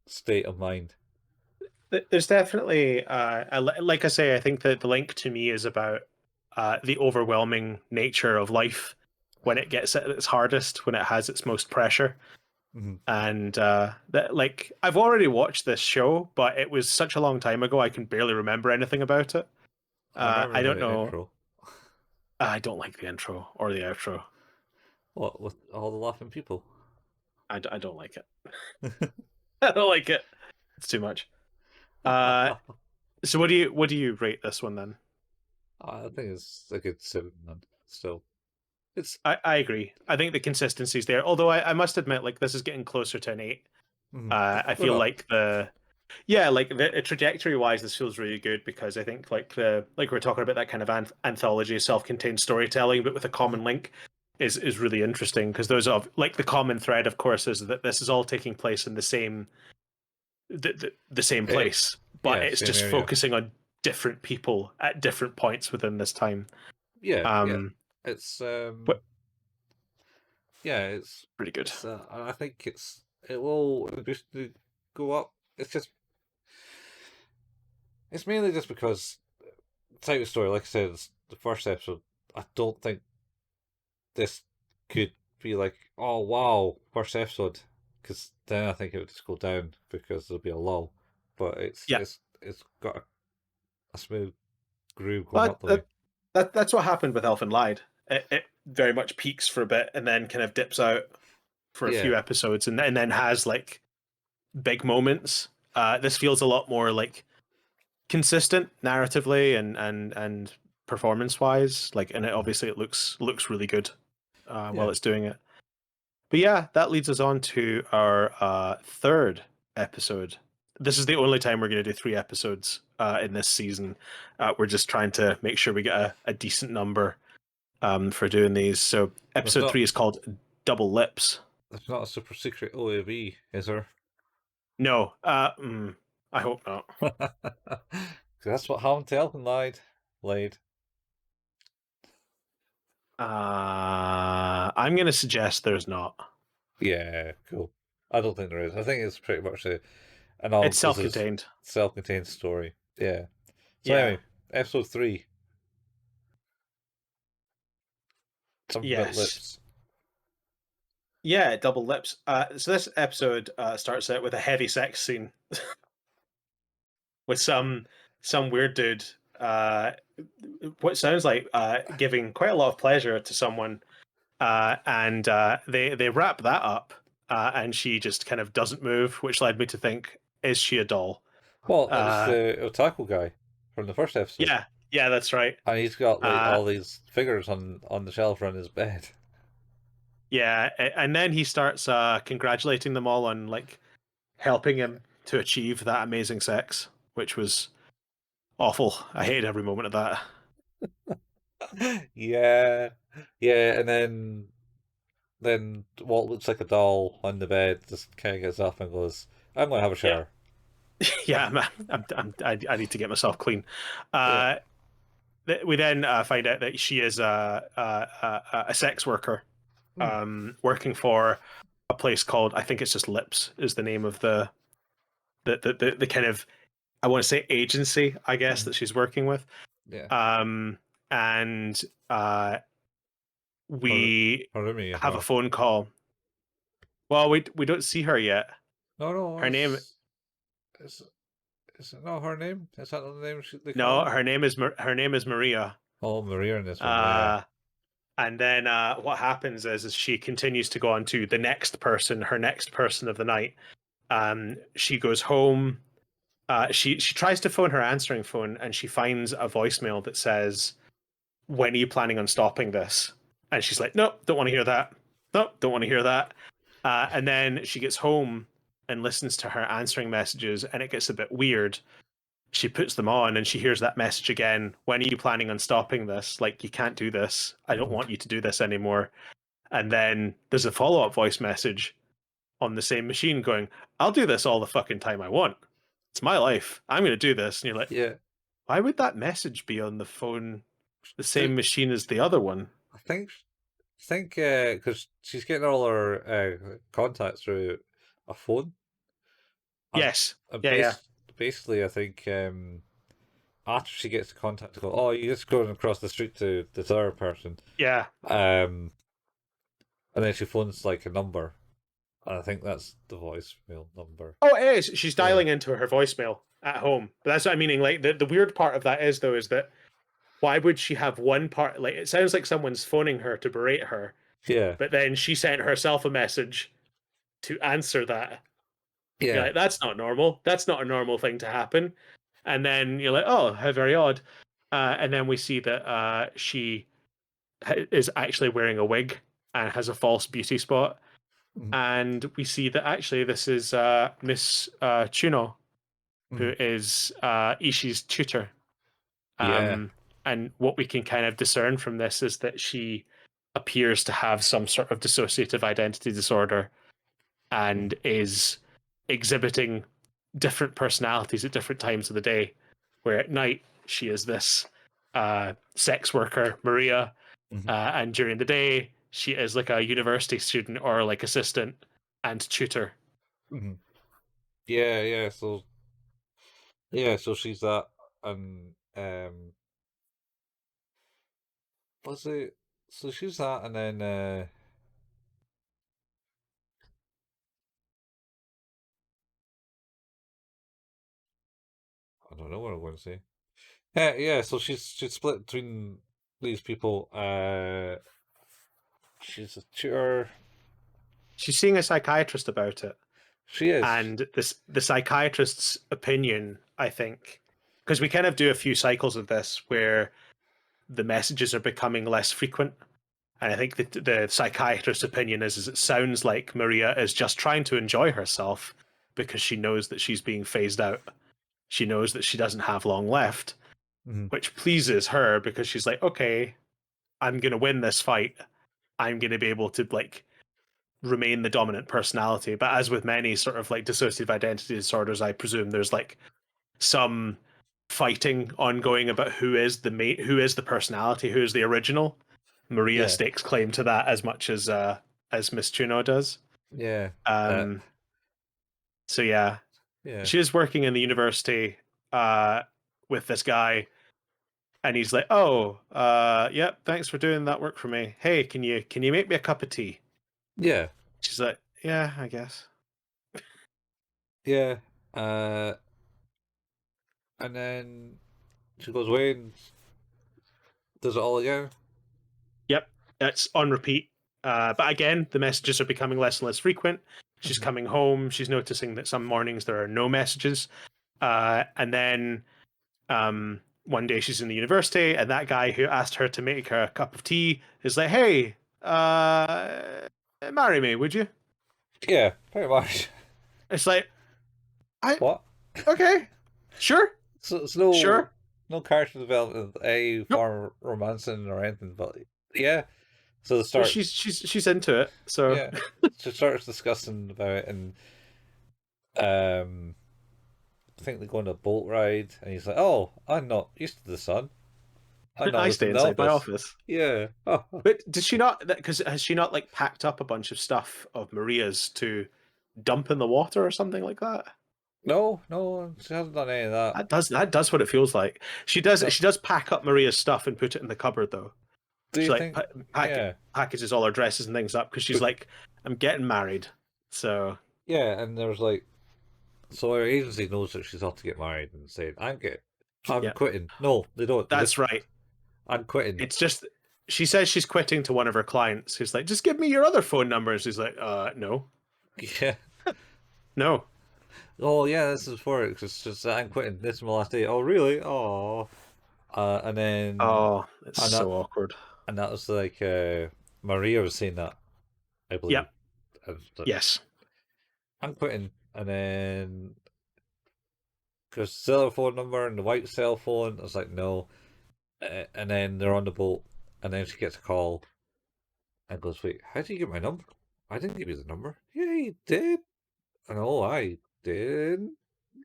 state of mind. There's definitely, like I say, I think that the link to me is about the overwhelming nature of life when it gets at its hardest, when it has its most pressure. Mm-hmm. And that, like, I've already watched this show, but it was such a long time ago, I can barely remember anything about it. I remember I don't the know. intro. I don't like the intro or the outro. What with all the laughing people? I don't like it. I don't like it. It's too much. Uh, so what do you rate this one then? I think it's a good 7. And still, it's I agree. I think the consistency's there. Although I must admit, like this is getting closer to an 8. it's I going feel up. like the trajectory wise, this feels really good because I think like we're talking about that kind of anthology, self-contained storytelling, but with a Mhm. common link is really interesting because those of like the common thread, of course, is that this is all taking place in the same It, place, but yeah, it's same just area. focusing on different people at different points within this time. Yeah, yeah. Um, It's but yeah, pretty good. I think it will just go up. It's mainly just because type of story. Like I said, it's the first episode. I don't think this could be like, oh wow, first episode, because then I think it would just go down because there'll be a lull. But Yeah, it's got a smooth groove going but up the way. that's what happened with Elfen Lied. It very much peaks for a bit and then kind of dips out for a Yeah, few episodes, and then has like big moments. This feels a lot more like consistent narratively and performance wise. Like, and obviously it looks really good while yeah. it's doing it. But yeah, that leads us on to our third episode. This is the only time we're going to do 3 episodes in this season. We're just trying to make sure we get a decent number for doing these. So There's episode not 3 is called Double Lips. there's not a super secret OAV, is there? No, I hope not. 'Cause that's what happened to Elton Laid. I'm going to suggest there's not. Yeah, cool. I don't think there is. I think it's pretty much It's this is self-contained. self-contained story. Yeah. So Yeah. anyway, episode 3, something about Yes. lips. Yeah, double lips. So this episode starts out with a heavy sex scene with some weird dude. What sounds like giving quite a lot of pleasure to someone, and they wrap that up, and she just kind of doesn't move, which led me to think, is she a doll? Well, it's Uh, the otaku guy from the first episode, yeah, yeah, that's right. and he's got like Uh, all these figures on the shelf around his bed. yeah, and then he starts congratulating them all on like helping him to achieve that amazing sex, which was awful. I hated every moment of that. Yeah, yeah, and then what looks like a doll on the bed just kind of gets up and goes, "I'm gonna have a Yeah, shower." yeah, man, I need to get myself clean. Yeah. Uh, we then find out that she is a sex worker, Hmm. working for a place called, I think it's just Lips is the name of the kind of, I want to say, agency, I guess, Hmm. that she's working with. Yeah. Um, and Har- we Harumi as have a well. phone call. Well, we don't see her yet. No, no, Her name, is is it not her name? Is that not the name they call no, her? her name is Maria. Oh, Maria in this one. Yeah. Uh, and then what happens is she continues to go on to the next person, her next person of the night. She goes home. She tries to phone her answering phone, and she finds a voicemail that says, "When are you planning on stopping this?" And she's like, "Nope, don't want to hear that. Nope, don't want to hear that." And then she gets home and listens to her answering messages, and it gets a bit weird. She puts them on and she hears that message again. When are you planning on stopping this? Like, you can't do this. I don't Mm. want you to do this anymore. And then there's a follow up voice message on the same machine going, I'll do this all the fucking time I want. It's my life. I'm going to do this. And you're like, Yeah. why would that message be on the phone, the D- same machine as the other one? I think because she's getting all her contacts through a phone, and Yes. uh, Yeah, yeah. bas- basically, I think after she gets the contact to go, oh, you're just going across the street to this other person, Yeah. um, and then she phones like a number, and I think that's the voicemail number. Oh, it is. She's Yeah, dialing into her voicemail at home. But that's what I mean. Like, the weird part of that is, though, is that why would she have one part? Like, it sounds like someone's phoning her to berate her, yeah, but then she sent herself a message to answer that. You're yeah. like, that's not normal. That's not a normal thing to happen. And then you're like, oh, how very odd. And then we see that she is actually wearing a wig and has a false beauty spot. Mm, And we see that actually this is Miss Chuno, who mm, is Ishi's tutor. yeah. Um, and what we can kind of discern from this is that she appears to have some sort of dissociative identity disorder Mm, and is exhibiting different personalities at different times of the day. Where at night she is this sex worker Maria, Hmm. and during the day she is like a university student or like assistant and tutor. Hmm. Yeah, yeah. So yeah, so she's that, and was it? So she's that, and then I don't know what I'm going to say. Yeah, yeah. So she's split between these people. She's a tutor. She's seeing a psychiatrist about it, She is. and the psychiatrist's opinion, I think, because we kind of do a few cycles of this where the messages are becoming less frequent. And I think the psychiatrist's opinion is it sounds like Maria is just trying to enjoy herself because she knows that she's being phased out. She knows that she doesn't have long left, Hmm. which pleases her because she's like, okay, I'm going to win this fight. I'm going to be able to like remain the dominant personality. But as with many sort of like dissociative identity disorders, I presume there's like some fighting ongoing about who is the personality, who is the original. Maria Yeah, stakes claim to that as Miss Chuno does. yeah, Um, so yeah, yeah, she is working in the university uh, with this guy, and he's like, "Oh, yep, thanks for doing that work for me. Hey, can you make me a cup of tea?" yeah, She's like, "Yeah, I guess." yeah. Uh, and then she goes away and does it all again. Yep, it's on repeat. But again, the messages are becoming less and less frequent. She's Hmm. coming home. She's noticing that some mornings there are no messages. And then one day she's in the university, and that guy who asked her to make her a cup of tea is like, "Hey, marry me, would you?" Yeah, pretty much. It's like, I What? okay, sure, So it's no sure. character development, a Nope. form of romancing or anything, but yeah. So they But start, she's into it. So yeah, she starts discussing about it, and um, I think they go on a boat ride, and he's like, "Oh, I'm not used to the sun. I'm not I always stay in the inside my office." office. Yeah. Oh, But did she not? Because has she not like packed up a bunch of stuff of Maria's to dump in the water or something like that? no, no, she hasn't done any of that. That does what it feels like. She does No. she does pack up Maria's stuff and put it in the cupboard though. Do She you like think? Yeah, packages all her dresses and things up because she's Bec- like, I'm getting married. So yeah, and there's like, so our agency knows that she's off to get married, and saying, I'm yeah, quitting." No, they don't. They that's just, right. "I'm quitting." It's just she says she's quitting to one of her clients who's like, just give me your other phone number. And she's like, no, Yeah. no. Oh yeah, this is for it. 'Cause it's just I'm quitting. This is my last day. Oh really? Oh. And then Oh, it's and so awkward. that was like Maria was saying that, I believe. Yep. I was like, Yes. I'm quitting, and then because cell phone number and the white cell phone, I was like no, and then they're on the boat, and then she gets a call and goes, "Wait, how did you get my number? I didn't give you the number." "Yeah, you did." "No, I did."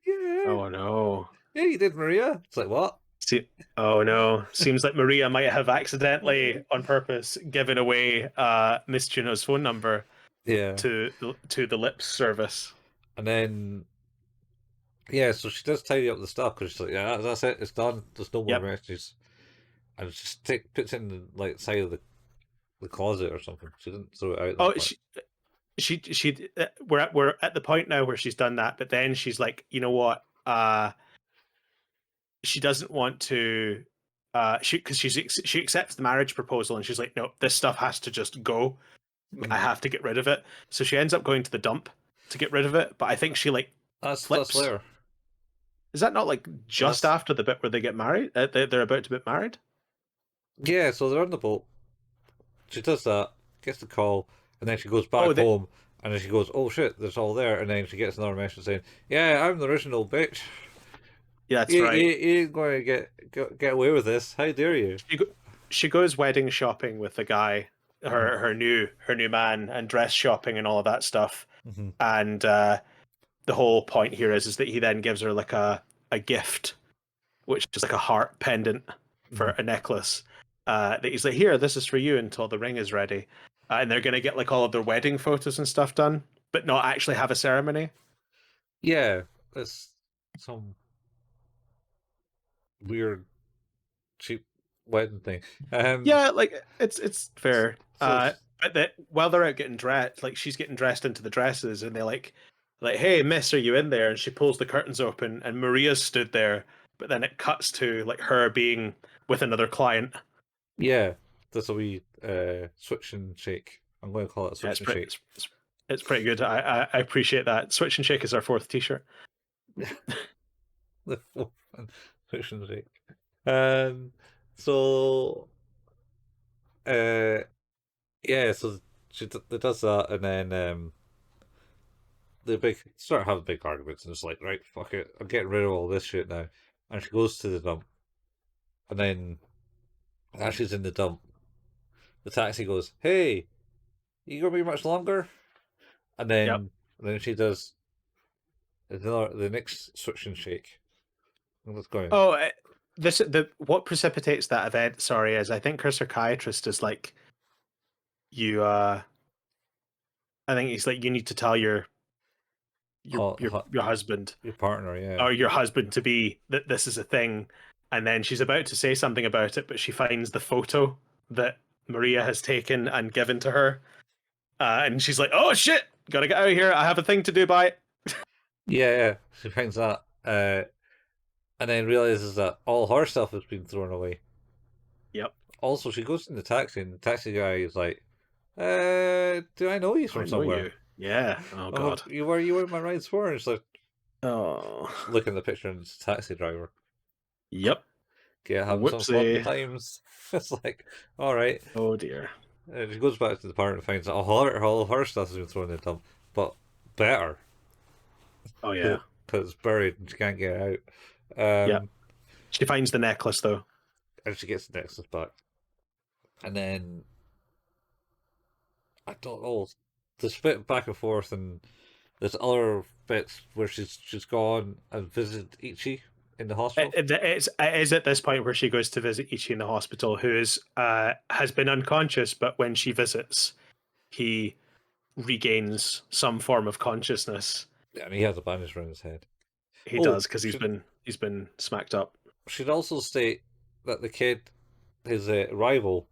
"Yeah, Oh no. yeah, you did, Maria." It's like what? See, oh no. Seems like Maria might have accidentally, on purpose, given away Miss Juno's phone number Yeah, to the Lips service. and then yeah, so she does tidy up the stuff because she's like, "Yeah, that's it. It's done. There's no more Yep. messages." And she just puts it in the like side of the closet or something. She didn't throw it out at Oh, that point. we're at the point now where she's done that, but then she's like, you know what? She doesn't want to. She accepts the marriage proposal and she's like, no, this stuff has to just go. I Mhm. have to get rid of it. So she ends up going to the dump to get rid of it. But I think she like That's flips. later. Is that not like just That's after the bit where they get married? They're about to get married. yeah. So they're on the boat. She does that, gets the call, and then she goes back Oh, home, and then she goes, "Oh shit, there's all there." And then she gets another message saying, "Yeah, I'm the original bitch. yeah, that's right. You ain't going to get away with this. How dare you?" She go, she goes wedding shopping with the guy, Hmm. her new man, and dress shopping and all of that stuff. Hmm. And the whole point here is that he then gives her like a gift, which is like a heart pendant. for a necklace. That he's like, here, this is for you until the ring is ready, and they're gonna get like all of their wedding photos and stuff done, but not actually have a ceremony. Yeah, it's some weird cheap wedding thing. Yeah, like it's fair. So But that while they're out getting dressed, like she's getting dressed into the dresses, and they like, hey, Miss, are you in there? And she pulls the curtains open, and Maria's stood there. But then it cuts to like her being with another client. yeah, there's a wee switch and shake. I'm going to call it a Yeah, switch and shake. it's pretty good. I appreciate that. Switch and Shake is our fourth T-shirt. The fourth one, switch and shake. Um, so uh, yeah, so does that, and then the big start having big arguments, and it's like, right, fuck it, I'm getting rid of all this shit now, and she goes to the dump, and then as she's in the dump, the taxi goes, "Hey, you gonna be much longer?" And Yep. then she does the next switch and shake. What's going? Oh, this the what precipitates that event? Sorry, is I think her psychiatrist is like you. I think he's like you need to tell Oh, your husband your partner, yeah, or your husband to be that this is a thing, and then she's about to say something about it, but she finds the photo that Maria has taken and given to her, and she's like, "Oh shit, gotta get out of here. I have a thing to do." Bye. yeah. She finds that, and then realizes that all her stuff has been thrown away. Yep. Also, she goes in the taxi, and the taxi guy is like, do I know you I from know somewhere? you. Yeah. Oh God. You were my rides for?" And it's like, Oh. looking at the picture, and it's a taxi driver. Yep. Yeah, having some fun Whoopsie. times. It's like, all right. Oh dear. And she goes back to the park and finds that all her stuff has been thrown in the dump, but better Oh yeah. because it's buried and she can't get it out. Yep. She finds the necklace though. And she gets the necklace back, and then I don't know. There's a bit back and forth, and there's other bits where she's gone and visited Ichi in the hospital. It is at this point where she goes to visit Ichi in the hospital, who is has been unconscious, but when she visits, he regains some form of consciousness. Yeah, and he has a bandage around his head. He Oh, does because he's been smacked up. should also state that the kid, his rival,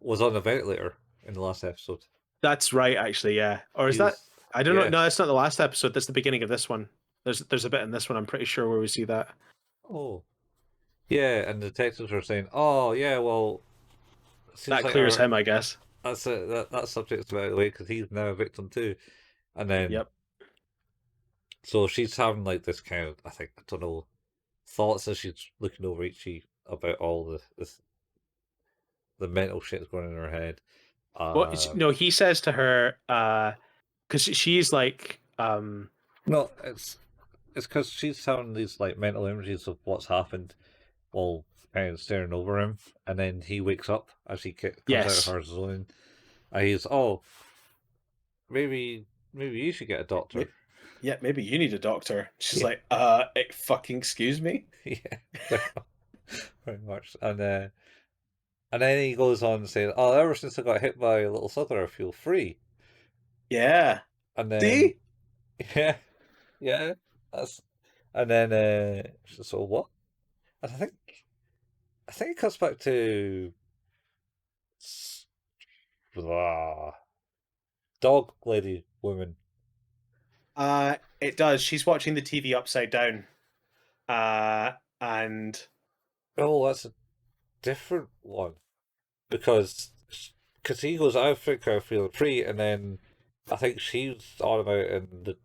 was on a ventilator in the last episode. That's right, actually. Yeah, or is He that? was, I don't know. yeah. No, that's not the last episode. That's the beginning of this one. There's a bit in this one. I'm pretty sure where we see that. Oh, yeah. And the detectives were saying, "Oh, yeah, well, it seems That like clears our him, I guess. that's that subject's out of the way because he's now a victim too." And then Yep. so she's having like this kind of, I think, I don't know, thoughts as she's looking over Ichi about all the mental shit that's going on in her head. Well, Um, no, he says to her, because she's like, no, it's because she's having these like mental images of what's happened while kind of staring over him, and then he wakes up as he comes out of yes, her zone, and he's, oh, maybe you should get a doctor. yeah, maybe you need a doctor. She's Yeah, like, fucking excuse me. yeah, very much. And then he goes on saying, "Oh, ever since I got hit by Little Slugger, I feel free." Yeah. And then, See? yeah, yeah, that's, and then, so what? And I think it cuts back to ah, dog lady woman. It does. She's watching the TV upside down. And Oh, that's a different one because he goes, "I think I feel free," and then I think she's on about it, and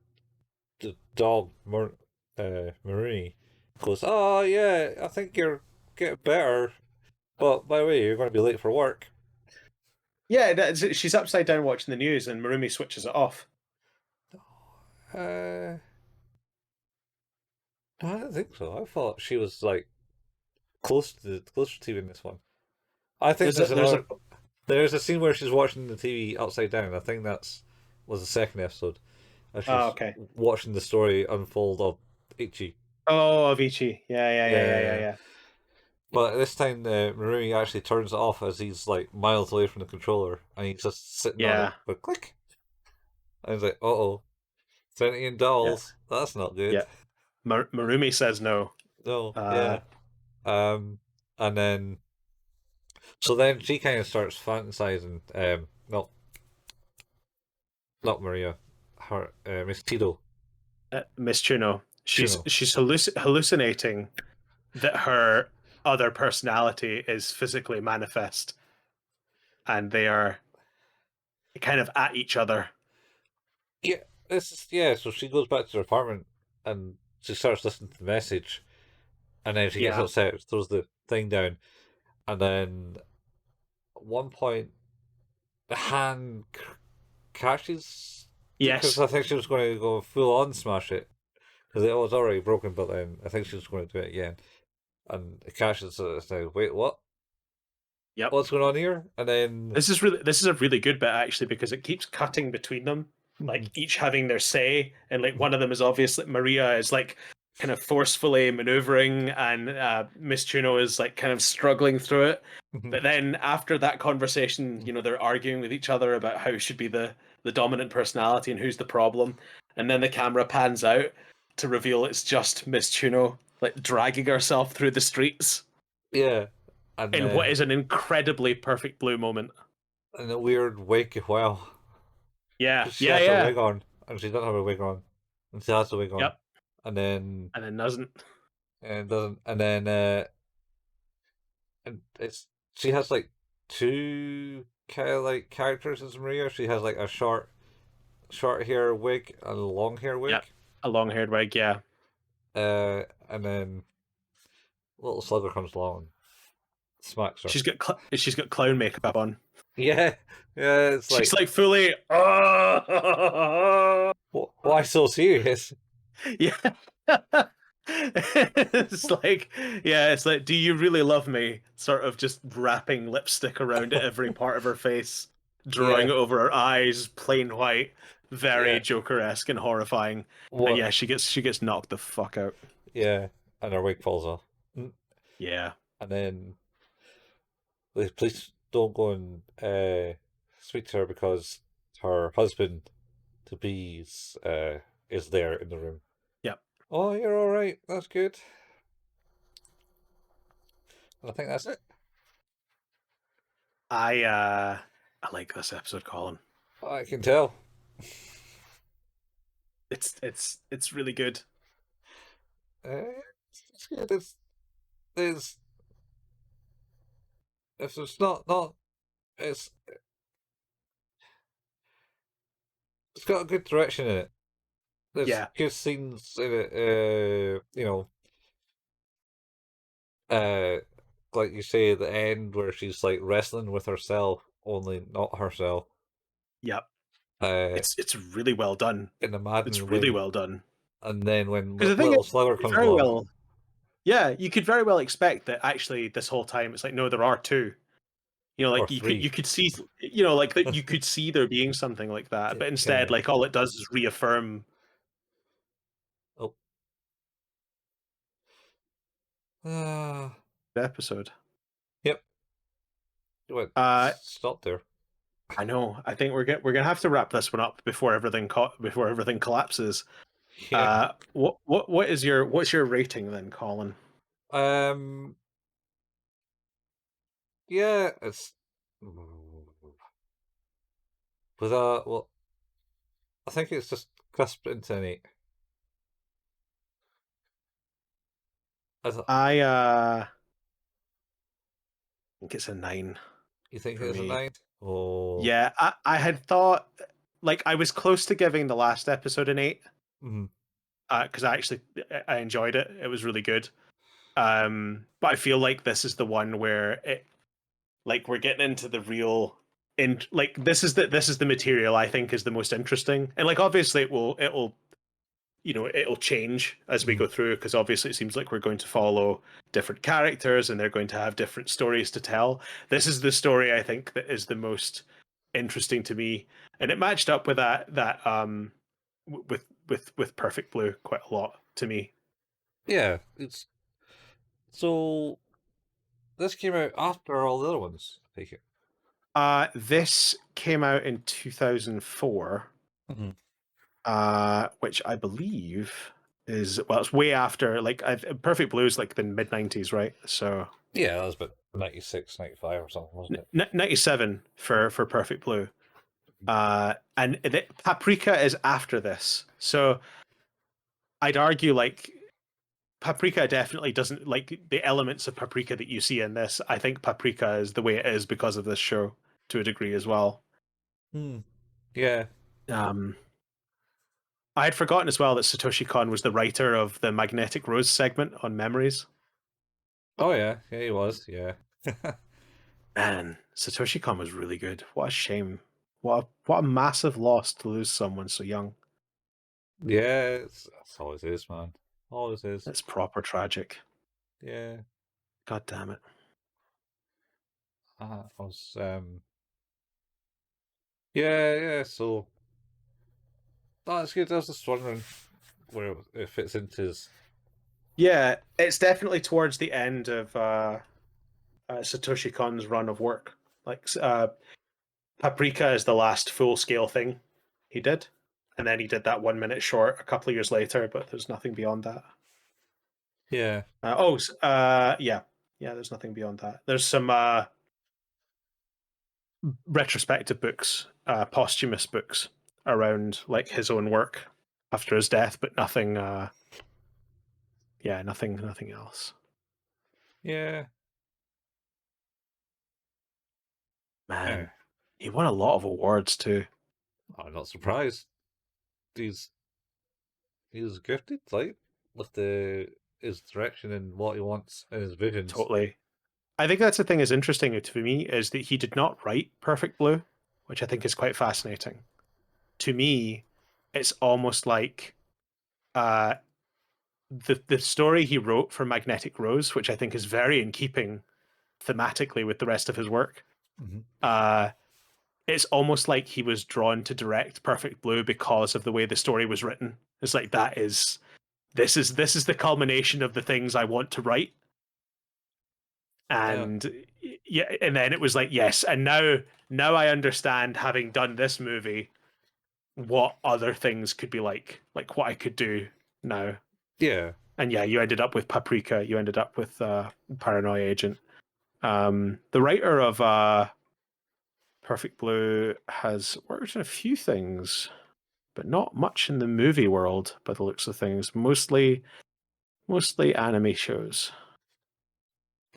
the dog Maromi goes, "Oh yeah, I think you're getting better, but by the way, you're going to be late for work." yeah, she's upside down watching the news, and Marumi switches it off. Uh, no, I don't think so. I thought she was like closer to in this one. I think there's a scene where she's watching the TV upside down. I think that's was the second episode. As Oh, she's okay. watching the story unfold of Ichi. Oh, Avicii. Yeah, yeah, yeah, Yeah, yeah, yeah, yeah, yeah. yeah. But this time, Marumi actually turns it off as he's like miles away from the controller, and he's just sitting on it. Yeah, But click, and he's like, "Uh oh, Tanhuitian yeah, dolls. That's not good." yeah. Marumi says no. No, Uh, yeah. Um, and then so then she kind of starts fantasizing. No, not Maria, her Miss Tito, Miss Chuno, Chuno. she's hallucinating that her other personality is physically manifest, and they are kind of at each other. Yeah, this is yeah. So she goes back to her apartment and she starts listening to the message, and then she gets Yeah. upset, throws the thing down, and then at one point the hand catches because Yes. I think she was going to go full on smash it because it was already broken, but then I think she was going to do it again, and it catches it. It's like, wait, what? Yep. What's going on here? And then This is a really good bit actually because it keeps cutting between them, like each having their say, and like one of them is obviously Maria is like kind of forcefully maneuvering, and Miss Chuno is like kind of struggling through it. But then after that conversation, you know, they're arguing with each other about who should be the dominant personality and who's the problem, and then the camera pans out to reveal it's just Miss Chuno like dragging herself through the streets yeah, and in what then is an incredibly perfect blue moment. in a weird wake as well Yeah, because she yeah, has a yeah. wig on and she doesn't have a wig on, and she has a wig on, Yep. and then And then doesn't. doesn't, and then and it's she has like two kind of like characters as Maria. She has like a short hair wig and a long hair Yep. wig. A long haired wig, yeah. And then little Slugger comes along and smacks her. She's got clown makeup on. Yeah, yeah. It's She's like, like fully why so serious? yeah. It's like yeah, it's like, do you really love me? Sort of just wrapping lipstick around every part of her face, drawing Yeah, it over her eyes, plain white, very yeah. Joker-esque and horrifying. And What? yeah, she gets knocked the fuck out. Yeah, and her wig falls off. Yeah. And then the police don't go and speak to her because her husband to be is there in the room. Yep. Oh, you're all right. That's good. And I think that's it. I like this episode, Colin. I can tell. It's really good. It's good. It's if it's not it's it's got a good direction in it. There's Yeah. good scenes in it. Uh, like you say at the end where she's like wrestling with herself, only not herself. Yep. Uh, It's really well done. in the It's Madden really wing, well done. and then when Because I think little Slugger it comes very along, well. Yeah, you could very well expect that actually this whole time it's like no, there are two. You know, or like you three. could see, you know, like that you could see there being something like that, but instead, Yeah. like all it does is reaffirm Oh. Ah. the episode. Yep. You went Uh, stop there. I know. I think we're gonna have to wrap this one up before before everything collapses. Yeah. What is your what's your rating then, Colin? Um. Yeah. It's with well, I think it's just crisp into an eight. I think it's a 9 You think for it's a me. nine? Oh. Yeah, I had thought like I was close to giving the last episode an 8 Mm. because I actually I enjoyed it. It was really good. But I feel like this is the one where it like we're getting into the real in like this is the material I think is the most interesting. And like obviously it'll you know it'll change as we Mm. go through because obviously it seems like we're going to follow different characters and they're going to have different stories to tell. This is the story I think that is the most interesting to me, and it matched up with that with Perfect Blue quite a lot to me. Yeah. It's so. this came out after all the other ones. I take it. This came out in 2004, Mm-hmm. which I believe is, well, it's way after, like, Perfect Blue is like the mid 90s, right? So Yeah, that was about 96, 95 or something, wasn't it? 97 for Perfect Blue. And Paprika is after this. So I'd argue like Paprika definitely doesn't, like the elements of Paprika that you see in this. I think Paprika is the way it is because of this show to a degree as well. Hmm. Yeah. Um, I had forgotten as well that Satoshi Kon was the writer of the Magnetic Rose segment on Memories. Oh yeah, yeah, he was. Yeah. Man, Satoshi Kon was really good. What a shame. What a massive loss to lose someone so young. Yeah, that's always is, man. Always is. It's proper tragic. Yeah. God damn it. I was. Yeah, yeah. So that's good. I was just wondering where it fits into his. Yeah, it's definitely towards the end of Satoshi Kon's run of work. Like Paprika is the last full scale thing he did, and then he did that 1 minute short a couple of years later. But there's nothing beyond that. Yeah. Yeah, yeah. There's nothing beyond that. There's some retrospective books, posthumous books around like his own work after his death, but nothing. Yeah, nothing else. Yeah. Man, Yeah. he won a lot of awards too. I'm not surprised. He's he's gifted, like with the his direction and what he wants and his visions. Totally. I think that's the thing is interesting to me is that he did not write Perfect Blue, which I think is quite fascinating. To me, it's almost like uh, the story he wrote for Magnetic Rose, which I think is very in keeping thematically with the rest of his work. Hmm. Uh, it's almost like he was drawn to direct Perfect Blue because of the way the story was written. It's like this is the culmination of the things I want to write, Yeah. and yeah, and then it was like yes, and now I understand, having done this movie, what other things could be like what I could do now. Yeah. And yeah, you ended up with Paprika, you ended up with Paranoia Agent. The writer of Perfect Blue has worked on a few things, but not much in the movie world by the looks of things. Mostly anime shows.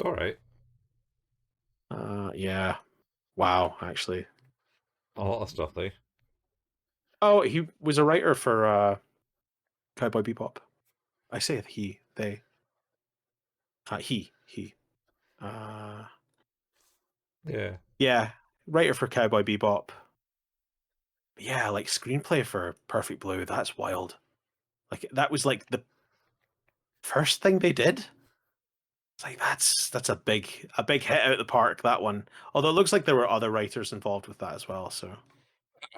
All right. Yeah. Wow, actually. A lot of stuff, though. Oh, he was a writer for Cowboy Bebop. I say he, they. He. Uh, Yeah. yeah, writer for Cowboy Bebop. Yeah, like screenplay for Perfect Blue. That's wild. Like that was like the first thing they did. It's like that's a big hit out of the park, that one. Although it looks like there were other writers involved with that as well. So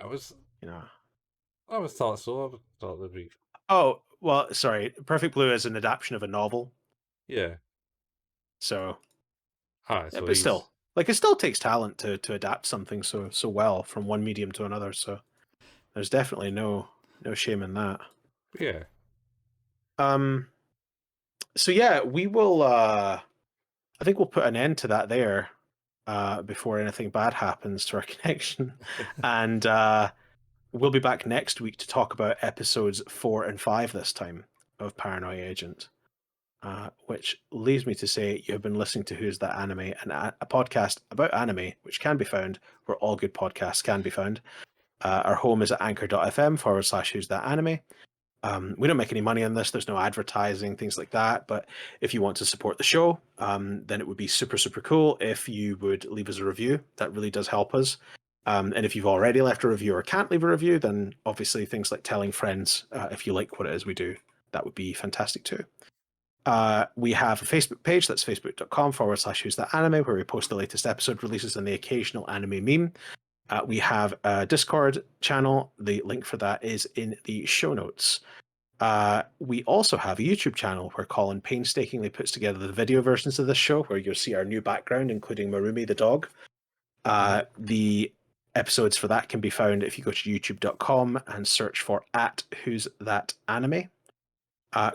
I was you know. I was thought so. I was thought they'd be. Oh well, sorry. Perfect Blue is an adaptation of a novel. Yeah. So Hi. yeah, So but he's. still, like it still takes talent to adapt something so well from one medium to another. So there's definitely no shame in that. Yeah. Um. So yeah, we will. I think we'll put an end to that there. Before anything bad happens to our connection, and we'll be back next week to talk about episodes 4 and 5 this time of Paranoia Agent. Which leaves me to say you have been listening to Who's That Anime, a podcast about anime, which can be found where all good podcasts can be found. Our home is at anchor.fm/Who's That Anime. We don't make any money on this. There's no advertising, things like that. But if you want to support the show, then it would be super, super cool if you would leave us a review. That really does help us. And if you've already left a review or can't leave a review, then obviously things like telling friends if you like what it is we do, that would be fantastic too. We have a Facebook page, that's facebook.com/Who's That Anime, where we post the latest episode releases and the occasional anime meme. We have a Discord channel. The link for that is in the show notes. We also have a YouTube channel where Colin painstakingly puts together the video versions of this show, where you'll see our new background, including Maromi the dog. The episodes for that can be found if you go to youtube.com and search for @Who's That Anime.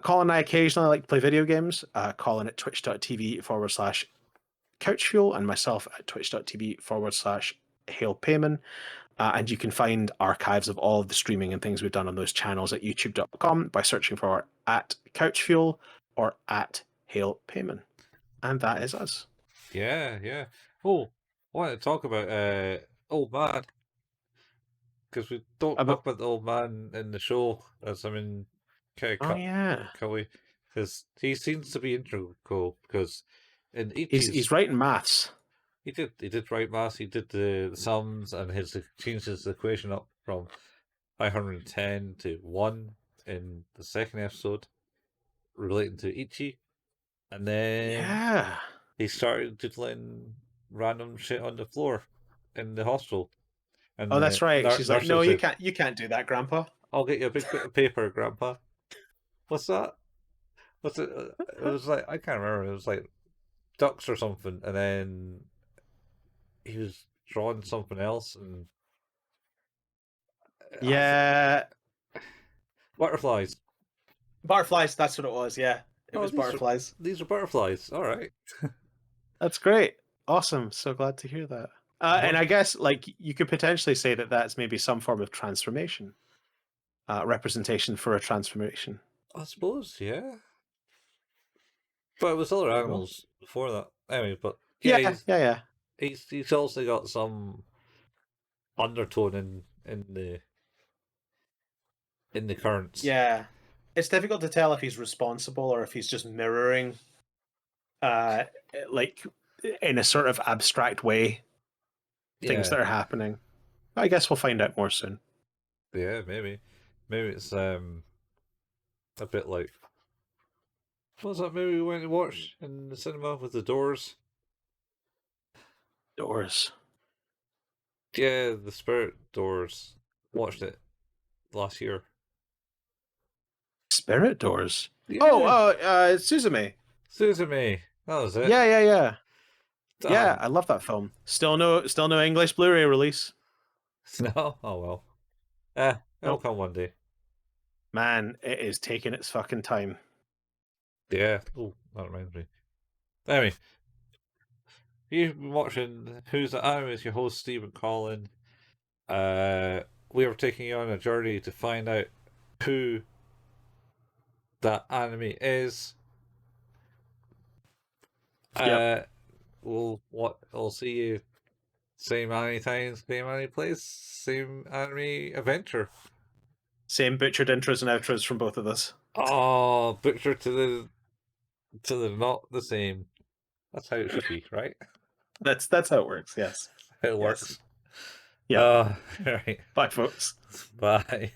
Colin and I occasionally like to play video games. Colin at twitch.tv/couchfuel and myself at twitch.tv/Hail Payman. And you can find archives of all of the streaming and things we've done on those channels at youtube.com by searching for @couchfuel or @Hail Payman. And that is us. Yeah, yeah. Oh, I want to talk about old man, because we don't talk About about the old man in the show as I'm in kind of oh yeah, can we? Because he seems to be integral. Because in he's Ichi's, writing maths. he did write maths. He did the sums, and his changed his equation up from 510 to 1 in the second episode relating to Ichi, and then Yeah. he started doodling random shit on the floor in the hospital, and Oh, that's the right. She's like, no, nurses said, you can't do that, Grandpa. "I'll get you a big bit of paper, Grandpa." What's that? What's it? It was like I can't remember. It was like ducks or something, and then he was drawing something else, and I Yeah, butterflies. butterflies. That's what it was. Yeah, it Oh, was butterflies. these are butterflies. All right. That's great. Awesome. So glad to hear that. And What? I guess like you could potentially say that that's maybe some form of transformation, representation for a transformation. I suppose, yeah. But it was other There you go. animals before that. Anyway, but yeah, Yeah, yeah, yeah, he's also got some undertone in the currents. yeah. It's difficult to tell if he's responsible or if he's just mirroring, uh, like in a sort of abstract way, things Yeah, that are happening. I guess we'll find out more soon. yeah, maybe it's a bit like what was that movie we went to watch in the cinema with the doors? Doors. Yeah, the Spirit Doors. Watched it last year. Spirit doors. Oh, Yeah, Suzume. Suzume. That was it. Yeah, yeah, yeah. Yeah, Damn. I love that film. Still no English Blu-ray release. No. Oh well. It'll Nope. come one day. Man, it is taking its fucking time. Yeah. Oh, that reminds me. Anyway, you've been watching Who's the Anime with your host Stephen Collin. We are taking you on a journey to find out who that anime is. Yep. We'll see you same anime times, same anime place, same anime adventure. Same butchered intros and outros from both of us. Oh, butcher to the not the same. That's how it should be, right? That's how it works. Yes. How it Yes. works. Yep. Right. Bye, folks. Bye.